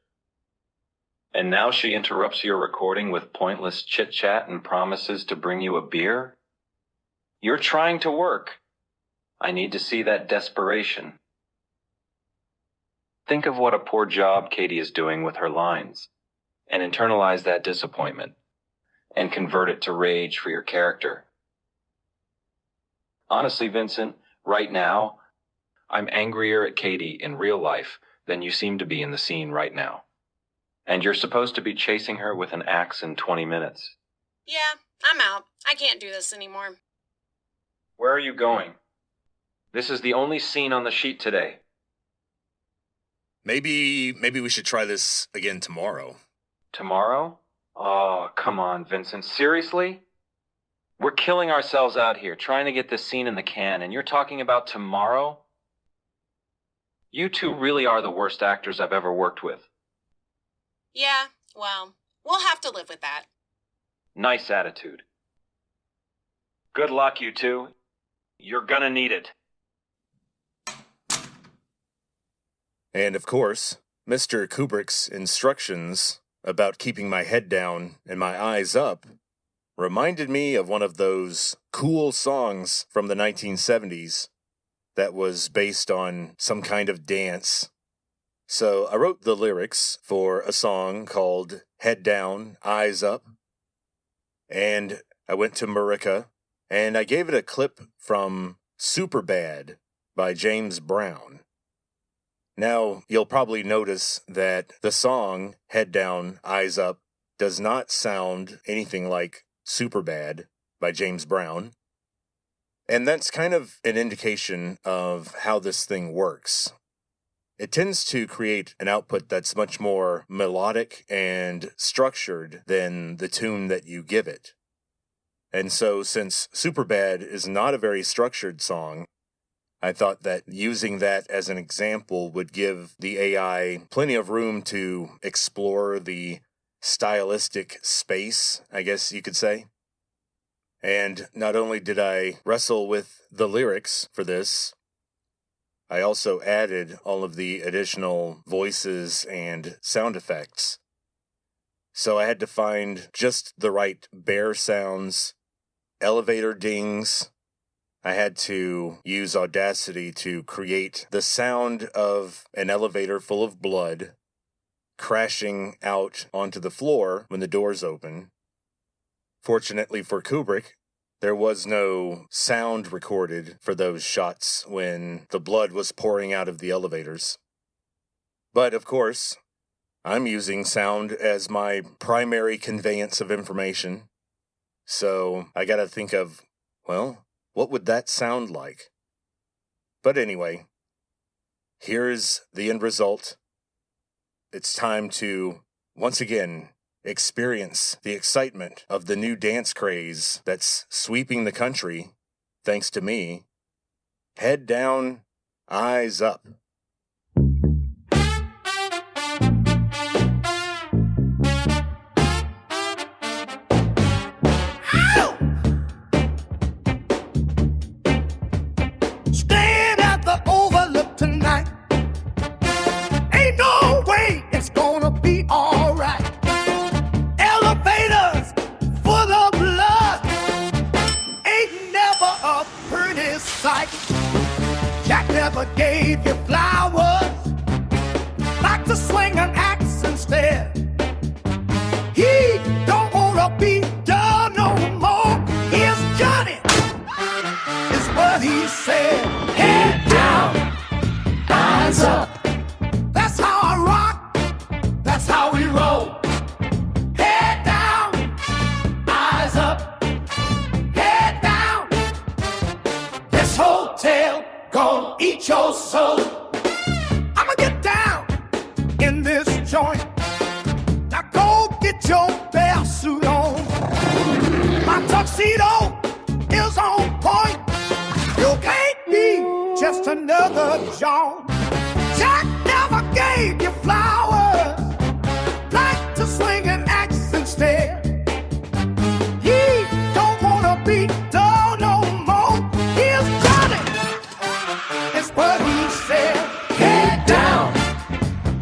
Speaker 16: And now she interrupts your recording with pointless chit-chat and promises to bring you a beer? You're trying to work. I need to see that desperation. Think of what a poor job Katie is doing with her lines, and internalize that disappointment, and convert it to rage for your character. Honestly, Vincent, right now, I'm angrier at Katie in real life than you seem to be in the scene right now. And you're supposed to be chasing her with an axe in 20 minutes.
Speaker 6: Yeah, I'm out. I can't do this anymore.
Speaker 16: Where are you going? This is the only scene on the sheet today.
Speaker 1: Maybe we should try this again tomorrow.
Speaker 16: Tomorrow? Oh, come on, Vincent. Seriously? We're killing ourselves out here trying to get this scene in the can, and you're talking about tomorrow? You two really are the worst actors I've ever worked with.
Speaker 6: Yeah, well, we'll have to live with that.
Speaker 16: Nice attitude. Good luck, you two. You're gonna need it.
Speaker 1: And of course, Mr. Kubrick's instructions about keeping my head down and my eyes up reminded me of one of those cool songs from the 1970s that was based on some kind of dance. So I wrote the lyrics for a song called Head Down, Eyes Up, and I went to Marika, and I gave it a clip from Superbad by James Brown. Now, you'll probably notice that the song, Head Down, Eyes Up, does not sound anything like Superbad by James Brown. And that's kind of an indication of how this thing works. It tends to create an output that's much more melodic and structured than the tune that you give it. And so, since Superbad is not a very structured song, I thought that using that as an example would give the AI plenty of room to explore the stylistic space, I guess you could say. And not only did I wrestle with the lyrics for this, I also added all of the additional voices and sound effects. So I had to find just the right bear sounds, elevator dings. I had to use Audacity to create the sound of an elevator full of blood crashing out onto the floor when the doors open. Fortunately for Kubrick, there was no sound recorded for those shots when the blood was pouring out of the elevators. But of course, I'm using sound as my primary conveyance of information. So I gotta think of, well, what would that sound like? But anyway, here's the end result. It's time to, once again, experience the excitement of the new dance craze that's sweeping the country, thanks to me. Head down, eyes up.
Speaker 12: never gave you flowers, like to swing an axe instead. He don't wanna be done no more. Here's Johnny, is what he said. Head down, eyes up. That's how I rock, that's how we roll. Head down, eyes up. Head down. This hotel gon' eat your soul. I'ma get down in this joint. Now go get your best suit on. My tuxedo is on point. You can't be just another John. Jack never gave you flowers, like to swing an axe instead. He don't wanna be done no more. Here's Johnny, it's what he said. Head down,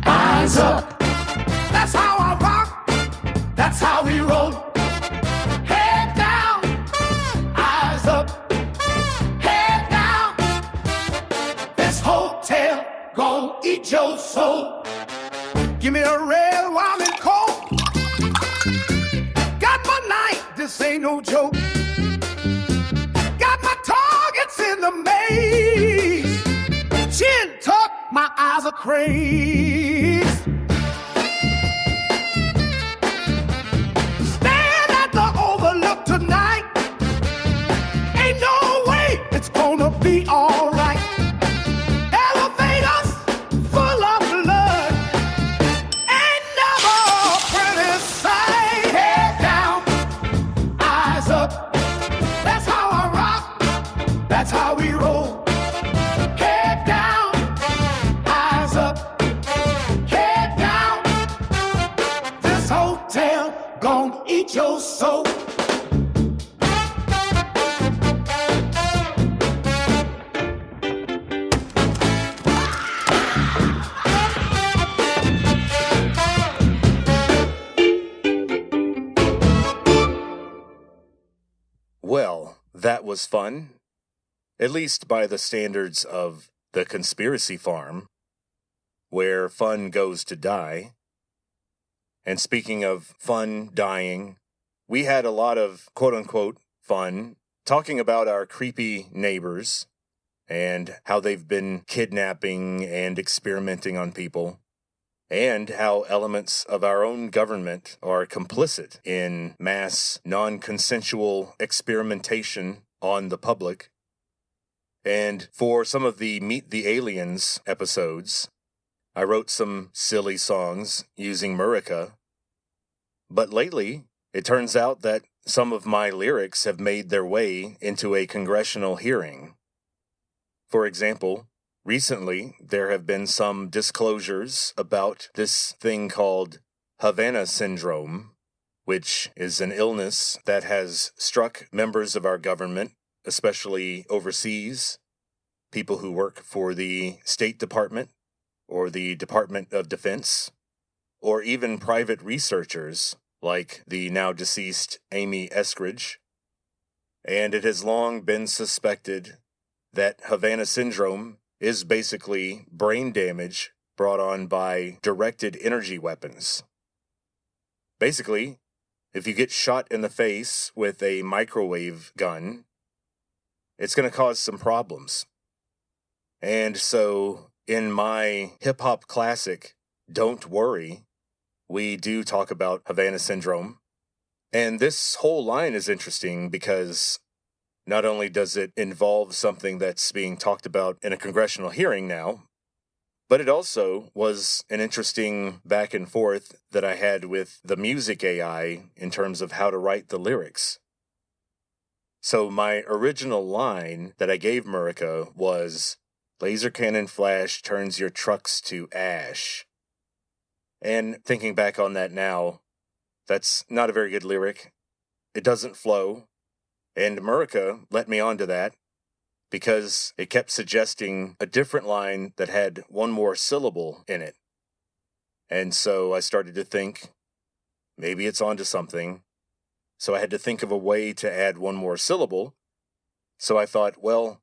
Speaker 12: eyes up. That's how I rock, that's how we roll. Head down, eyes up. Head down. This hotel gon' eat your soul. Give me a red wine and coke. Got my knife, this ain't no joke. Got my targets in the maze. Chin tuck, my eyes are crazed. Stand at the Overlook tonight. Ain't no way it's gonna be alright. Elevators full of blood. Ain't never a pretty sight. Head down, eyes up. That's how I rock, that's how we roll. Head down, eyes up. Head down. This hotel gon' eat your soul.
Speaker 1: Well, that was fun. At least by the standards of the Conspiracy Farm, where fun goes to die. And speaking of fun dying, we had a lot of quote-unquote fun talking about our creepy neighbors and how they've been kidnapping and experimenting on people, and how elements of our own government are complicit in mass, non-consensual experimentation on the public. And for some of the Meet the Aliens episodes, I wrote some silly songs using Murica. But lately, it turns out that some of my lyrics have made their way into a congressional hearing. For example, recently there have been some disclosures about this thing called Havana Syndrome, which is an illness that has struck members of our government, especially overseas, people who work for the State Department or the Department of Defense, or even private researchers like the now deceased Amy Eskridge. And it has long been suspected that Havana Syndrome is basically brain damage brought on by directed energy weapons. Basically, if you get shot in the face with a microwave gun, it's going to cause some problems. And so, in my hip-hop classic, Don't Worry, we do talk about Havana Syndrome. And this whole line is interesting because not only does it involve something that's being talked about in a congressional hearing now, but it also was an interesting back and forth that I had with the music AI in terms of how to write the lyrics. So my original line that I gave Murica was, "Laser cannon flash turns your trucks to ash." And thinking back on that now, that's not a very good lyric. It doesn't flow. And Murica let me onto that because it kept suggesting a different line that had one more syllable in it. And so I started to think, maybe it's onto something. So I had to think of a way to add one more syllable. So I thought, well,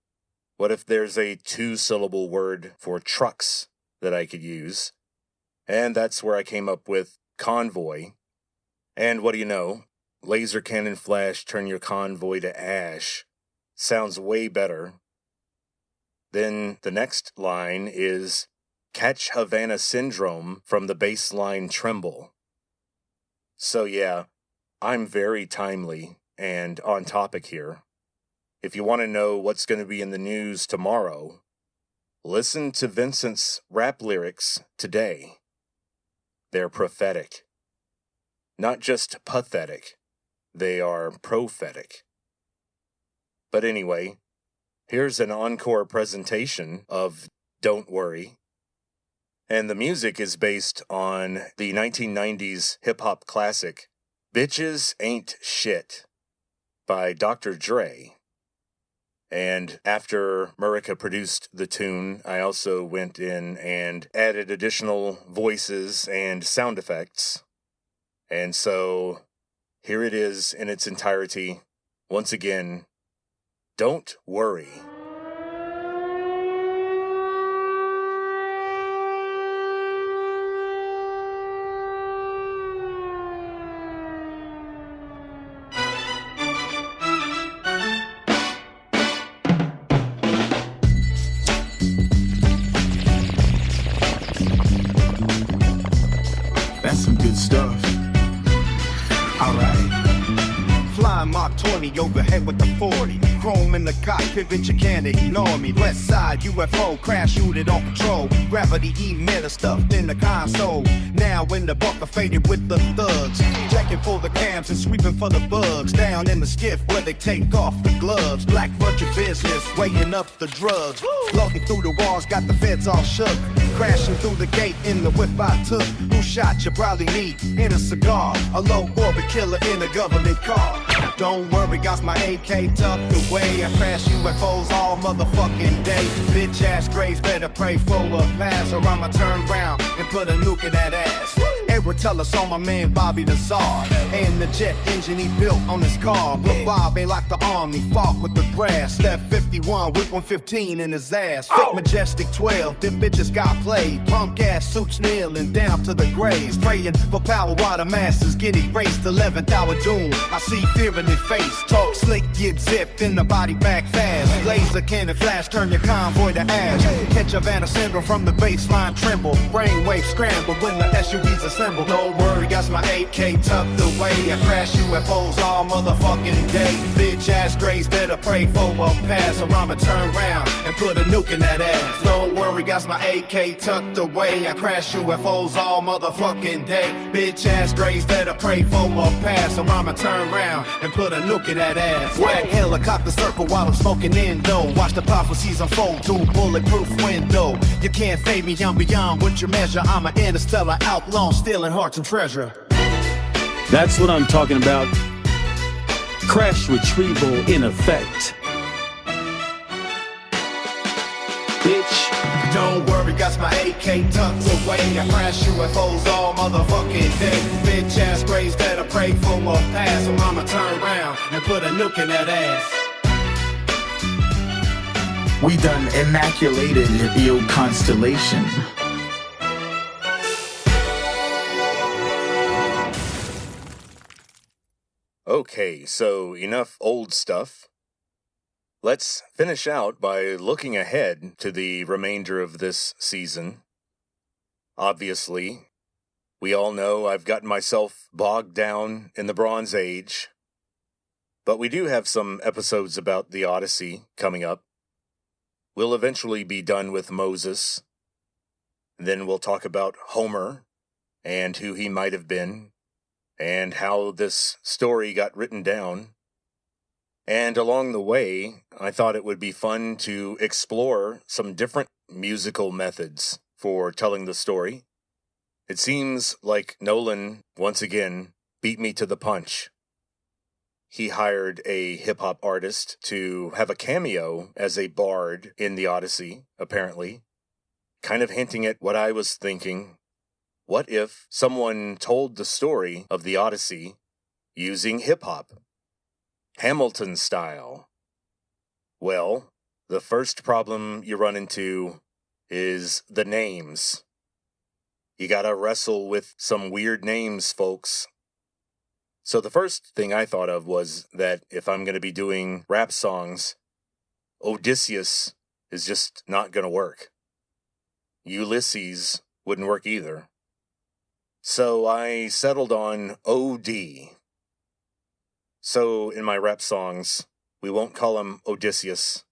Speaker 1: What if there's a 2-syllable word for trucks that I could use? And that's where I came up with convoy. And what do you know? Laser cannon flash, turn your convoy to ash. Sounds way better. Then the next line is catch Havana syndrome from the bass line tremble. So yeah, I'm very timely and on topic here. If you want to know what's going to be in the news tomorrow, listen to Vincent's rap lyrics today. They're prophetic. Not just pathetic. They are prophetic. But anyway, here's an encore presentation of Don't Worry. And the music is based on the 1990s hip-hop classic, Bitches Ain't Shit, by Dr. Dre. And after Murica produced the tune, I also went in and added additional voices and sound effects. And so, here it is in its entirety. Once again, Don't Worry.
Speaker 8: That's some good stuff. All right.
Speaker 17: Flying Mach 20 overhead with the 40. Chrome in the cockpit, but you can't ignore me. West side UFO crash unit on patrol. Gravity emitter stuffed in the console. Now in the bunker faded with the thugs. Checking for the cams and sweeping for the bugs. Down in the skiff where they take off the gloves. Black bunch of business, weighing up the drugs. Floating through the walls, got the feds all shook. Crashing through the gate in the whip I took. Who shot you? Probably me in a cigar. A low orbit killer in a government car. Don't worry, got my AK tucked away. I crash UFOs all motherfucking day. Bitch ass graves better pray for a pass, or I'ma turn round and put a nuke in that ass. Edward tell us on my man Bobby the Czar. And the jet engine he built on his car. But Bob ain't like the army, fought with the brass. Left 51 with 115 in his ass. Fake Majestic 12, them bitches got played. Punk ass suits kneeling down to the graves. Praying for power while the masses get erased. 11th hour doom, I see fear in their face. Talk slick, get zipped in the body back fast. Laser cannon flash, turn your convoy to ash. Catch Havana syndrome from the baseline tremble. Brainwave scramble when the SUVs assemble. Don't worry, got my AK tucked away. I crash UFOs all motherfucking day. Bitch ass graves better pray for a pass, or I'ma turn round and put a nuke in that ass. Don't worry, got my AK tucked away. I crash UFOs all motherfucking day. Bitch ass graves better pray for a pass, or I'ma turn round and put a nuke in that ass. Whack helicopter circle while I'm smoking indo. Watch the prophecies unfold through bulletproof window. You can't fade me, I'm beyond what you measure. I'm an interstellar outlaw, stealing hearts and treasure.
Speaker 18: That's what I'm talking about. Crash retrieval in effect.
Speaker 17: Bitch, don't worry, got my AK tucked away. I crash UFOs all motherfucking day. Bitch ass graves better pray for a pass, or I'ma turn around and put a nuke in that ass.
Speaker 8: We done immaculated your constellation.
Speaker 1: Okay, so enough old stuff. Let's finish out by looking ahead to the remainder of this season. Obviously, we all know I've gotten myself bogged down in the Bronze Age, but we do have some episodes about the Odyssey coming up. We'll eventually be done with Moses. Then we'll talk about Homer and who he might have been, and how this story got written down. And along the way, I thought it would be fun to explore some different musical methods for telling the story. It seems like Nolan, once again, beat me to the punch. He hired a hip-hop artist to have a cameo as a bard in the Odyssey, apparently, kind of hinting at what I was thinking. What if someone told the story of the Odyssey using hip-hop? Hamilton style. Well, the first problem you run into is the names. You gotta wrestle with some weird names, folks. So the first thing I thought of was that if I'm gonna be doing rap songs, Odysseus is just not gonna work. Ulysses wouldn't work either. So I settled on OD. So in my rap songs, we won't call him Odysseus.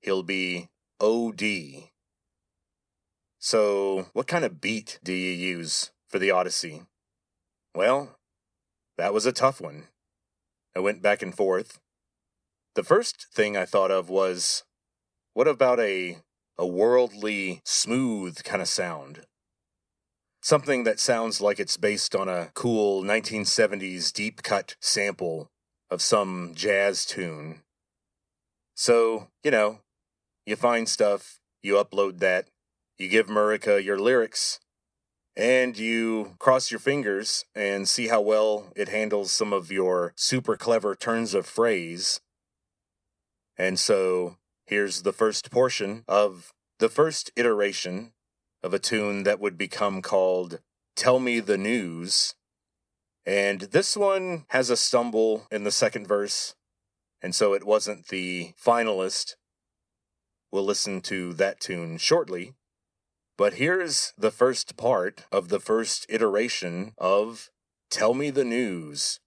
Speaker 1: He'll be OD. So what kind of beat do you use for the Odyssey? Well, that was a tough one. I went back and forth. The first thing I thought of was, what about a worldly, smooth kind of sound? Something that sounds like it's based on a cool 1970s deep cut sample of some jazz tune. So, you find stuff, you upload that, you give Murica your lyrics, and you cross your fingers and see how well it handles some of your super clever turns of phrase. And so, here's the first portion of the first iteration of a tune that would become called Tell Me the News. And this one has a stumble in the second verse, and so it wasn't the finalist. We'll listen to that tune shortly. But here's the first part of the first iteration of Tell Me the News,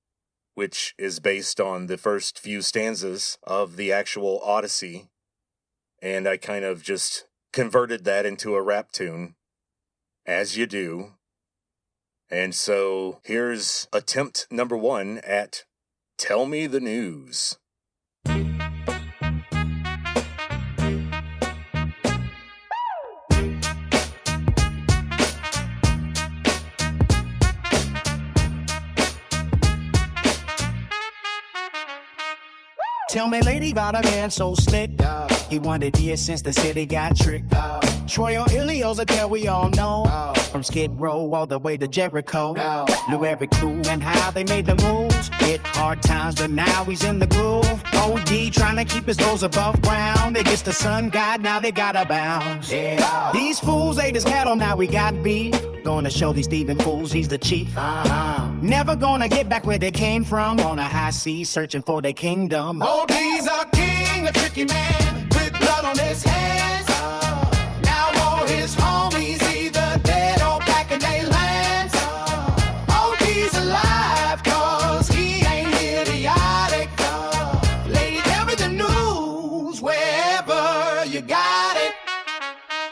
Speaker 1: which is based on the first few stanzas of the actual Odyssey. And I kind of just converted that into a rap tune, as you do. And so here's attempt number 1 at Tell Me the News.
Speaker 12: Tell me, lady, about a man so slick. He wanted years since the city got tricked. Troy or Ilios, a tale we all know. From Skid Row all the way to Jericho. Knew every clue and how they made the moves. Hit hard times, but now he's in the groove. OD trying to keep his nose above ground. They gets the sun god, now they gotta bounce. Yeah. These fools ate his cattle, now we got beef. Gonna show these thieving fools he's the chief. Never gonna get back where they came from. On a high seas searching for their kingdom.
Speaker 19: OD's a king, a tricky man with blood on his hands. Now all his homies either dead or back in their lands. OD's alive cause he ain't idiotic. Lady, tell me the news wherever you got it.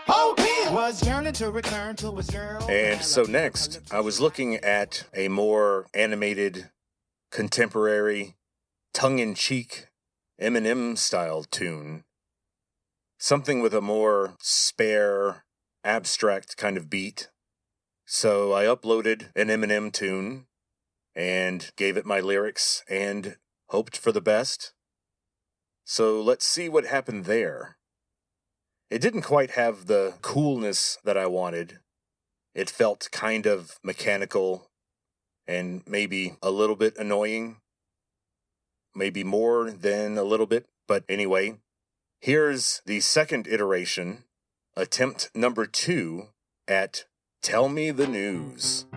Speaker 19: OD was yearning to return to his girl.
Speaker 1: And so next, I was looking at a more animated, contemporary, tongue-in-cheek Eminem-style tune. Something with a more spare, abstract kind of beat. So I uploaded an Eminem tune and gave it my lyrics and hoped for the best. So let's see what happened there. It didn't quite have the coolness that I wanted. It felt kind of mechanical and maybe a little bit annoying. Maybe more than a little bit, but anyway, here's the second iteration, attempt number 2 at Tell Me the News.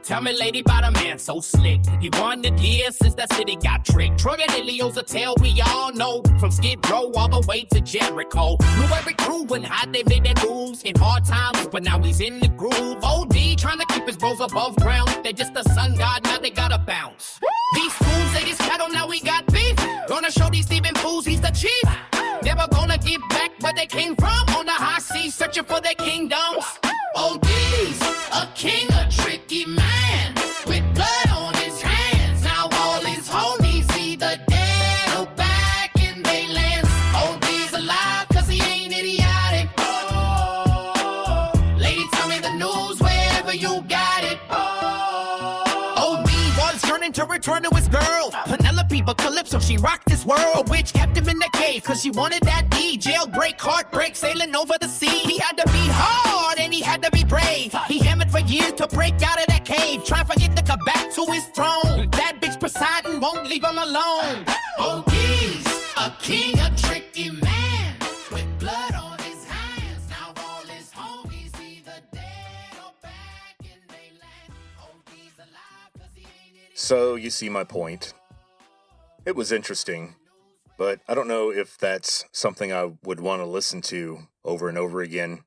Speaker 20: Tell me, lady, about a man so slick. He wanted years since that city got tricked. Troy and Ilios, a tale we all know. From Skid Row all the way to Jericho. Knew every crew and how they made their moves. In hard times, but now he's in the groove. OD trying to keep his bros above ground. They just a sun god, now they gotta bounce. These fools, they just cattle, now we got beef. Gonna show these thieving fools he's the chief. Never gonna give back where they came from. On the high seas, searching for their kingdoms. OD's a king, a tricky man with blood on his hands. Now all his homies either dead or back in their lands. OD's alive cause he ain't idiotic. Oh, lady, tell me the news wherever you got it. OD was yearning to return to his girl Penelope, but Calypso, she rocked this world. A witch kept him in the cave cause she wanted that D. Jailbreak, heartbreak, sailing over the sea. He had to be hard and he had to be brave. He hammered for years to break out of that cave. Try to forget to come back to his throne. That bitch Poseidon won't leave him alone. Oh, he's a king, a tricky man with blood on his hands. Now all his homies either dead or back in their land. Oh, he's alive 'cause he ain't in it.
Speaker 1: So you see my point. It was interesting, but I don't know if that's something I would want to listen to over and over again.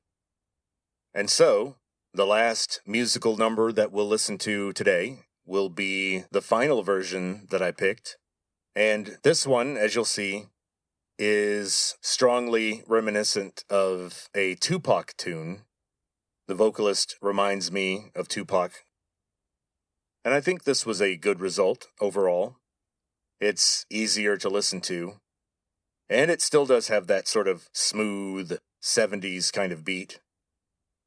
Speaker 1: And so, the last musical number that we'll listen to today will be the final version that I picked. And this one, as you'll see, is strongly reminiscent of a Tupac tune. The vocalist reminds me of Tupac. And I think this was a good result overall. It's easier to listen to. And it still does have that sort of smooth 70s kind of beat.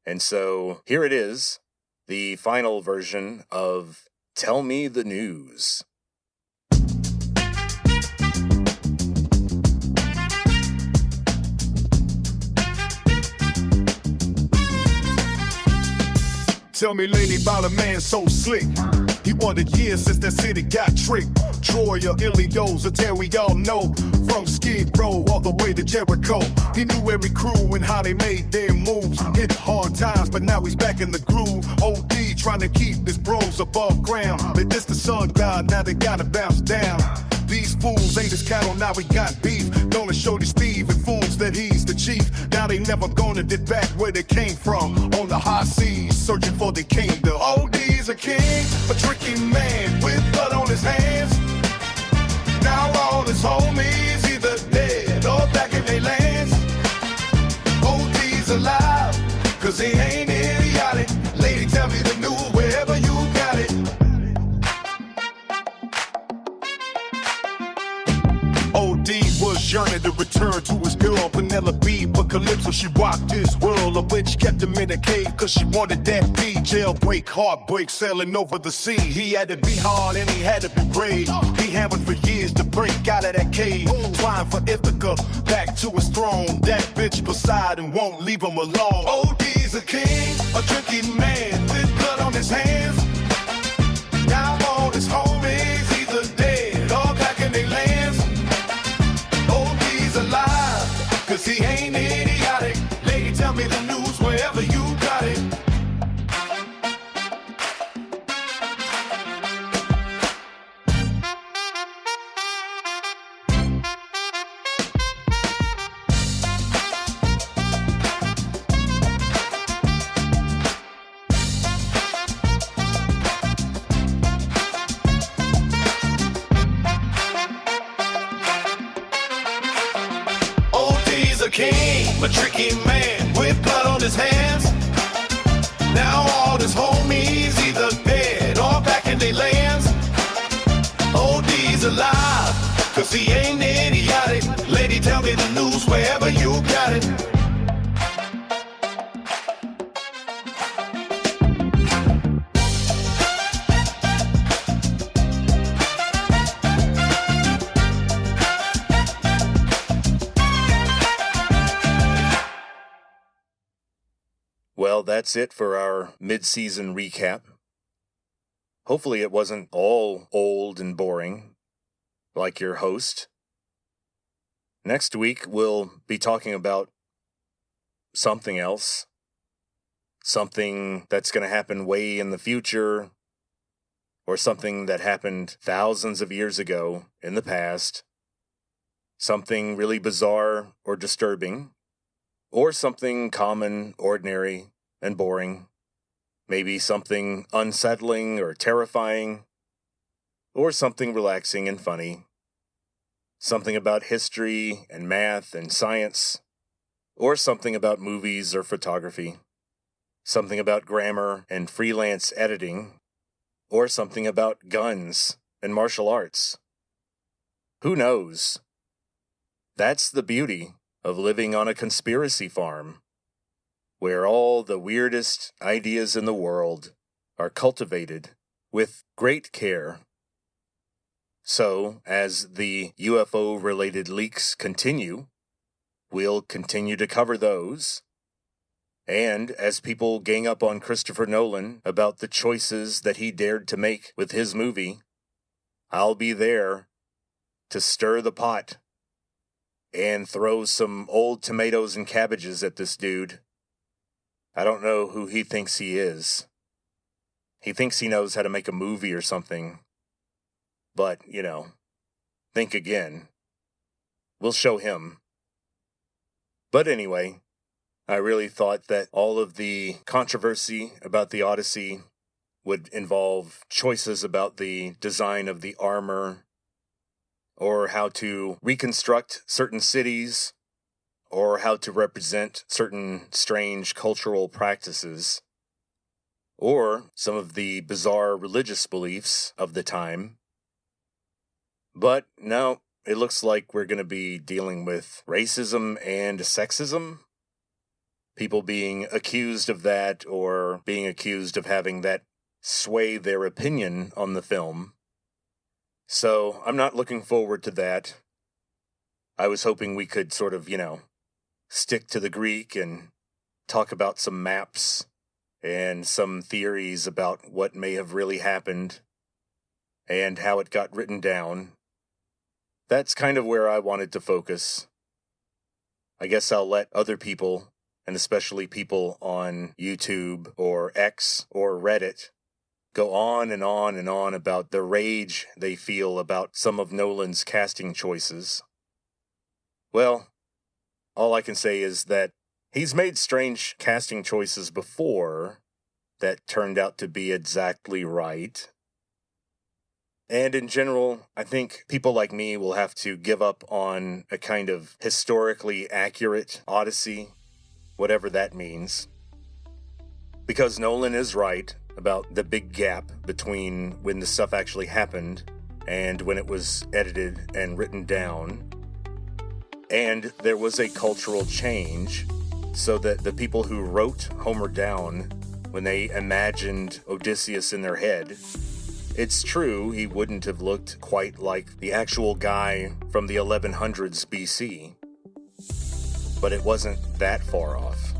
Speaker 1: And so here it is, the final version of Tell Me the News.
Speaker 17: Tell me, lady, about a man so slick. He wanted years since that city got tricked. Troy or Ilios, a tale we all know. From Skid Row all the way to Jericho. He knew every crew and how they made their moves. Hit hard times, but now he's back in the groove. OD trying to keep his bros above ground. They dissed the sun god, now they gotta bounce down. These fools ain't his cattle, now we got beef. Gonna show the Steve and fools that he's the chief. Now they never gonna get back where they came from. On the high seas, searching for the kingdom. OD's a king, a tricky man with blood on his hands. Now all his homies either dead or back in their lands. OD's alive, 'cause he ain't idiotic. Lady, tell me the news wherever you got it. OD was yearning to return to his girl Penelope, but Calypso, she rocked his world. A witch kept him in a cave 'cause she wanted that D. Jailbreak, heartbreak, sailing over the sea. He had to be hard and he had to be brave. He hammered for years to break out of that cave. Trying for Ithaca, back to his throne. That bitch Poseidon won't leave him alone. OD's a king, a tricky man with blood on his hands. Now all his homies either dead or back in their lands. OD's alive, 'cause he ain't idiotic. Lady, tell me the news wherever you got it. OD's a king, a tricky man with blood on his hands. Now all his homies either dead or back in their lands. OD's alive, 'cause he ain't idiotic. Lady, tell me the news wherever you got it.
Speaker 1: Well, that's it for our mid-season recap. Hopefully it wasn't all old and boring, like your host. Next week, we'll be talking about something else. Something that's going to happen way in the future, or something that happened thousands of years ago in the past. Something really bizarre or disturbing, or something common, ordinary, and boring. Maybe something unsettling or terrifying, or something relaxing and funny. Something about history and math and science, or something about movies or photography. Something about grammar and freelance editing, or something about guns and martial arts. Who knows? That's the beauty of living on a conspiracy farm, where all the weirdest ideas in the world are cultivated with great care. So, as the UFO-related leaks continue, we'll continue to cover those. And as people gang up on Christopher Nolan about the choices that he dared to make with his movie, I'll be there to stir the pot and throw some old tomatoes and cabbages at this dude. I don't know who he thinks he is. He thinks he knows how to make a movie or something. But, think again. We'll show him. But anyway, I really thought that all of the controversy about the Odyssey would involve choices about the design of the armor, or how to reconstruct certain cities, or how to represent certain strange cultural practices, or some of the bizarre religious beliefs of the time. But no, it looks like we're going to be dealing with racism and sexism. People being accused of that, or being accused of having that sway their opinion on the film. So I'm not looking forward to that. I was hoping we could sort of, stick to the Greek and talk about some maps and some theories about what may have really happened and how it got written down. That's kind of where I wanted to focus. I guess I'll let other people, and especially people on YouTube or X or Reddit, go on and on and on about the rage they feel about some of Nolan's casting choices. Well, all I can say is that he's made strange casting choices before that turned out to be exactly right. And in general, I think people like me will have to give up on a kind of historically accurate Odyssey, whatever that means. Because Nolan is right about the big gap between when the stuff actually happened and when it was edited and written down. And there was a cultural change so that the people who wrote Homer down, when they imagined Odysseus in their head, it's true he wouldn't have looked quite like the actual guy from the 1100s BC. But it wasn't that far off.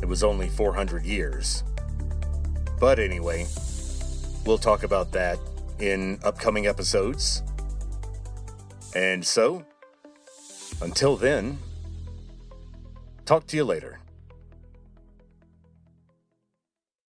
Speaker 1: It was only 400 years. But anyway, we'll talk about that in upcoming episodes. And so, until then, talk to you later.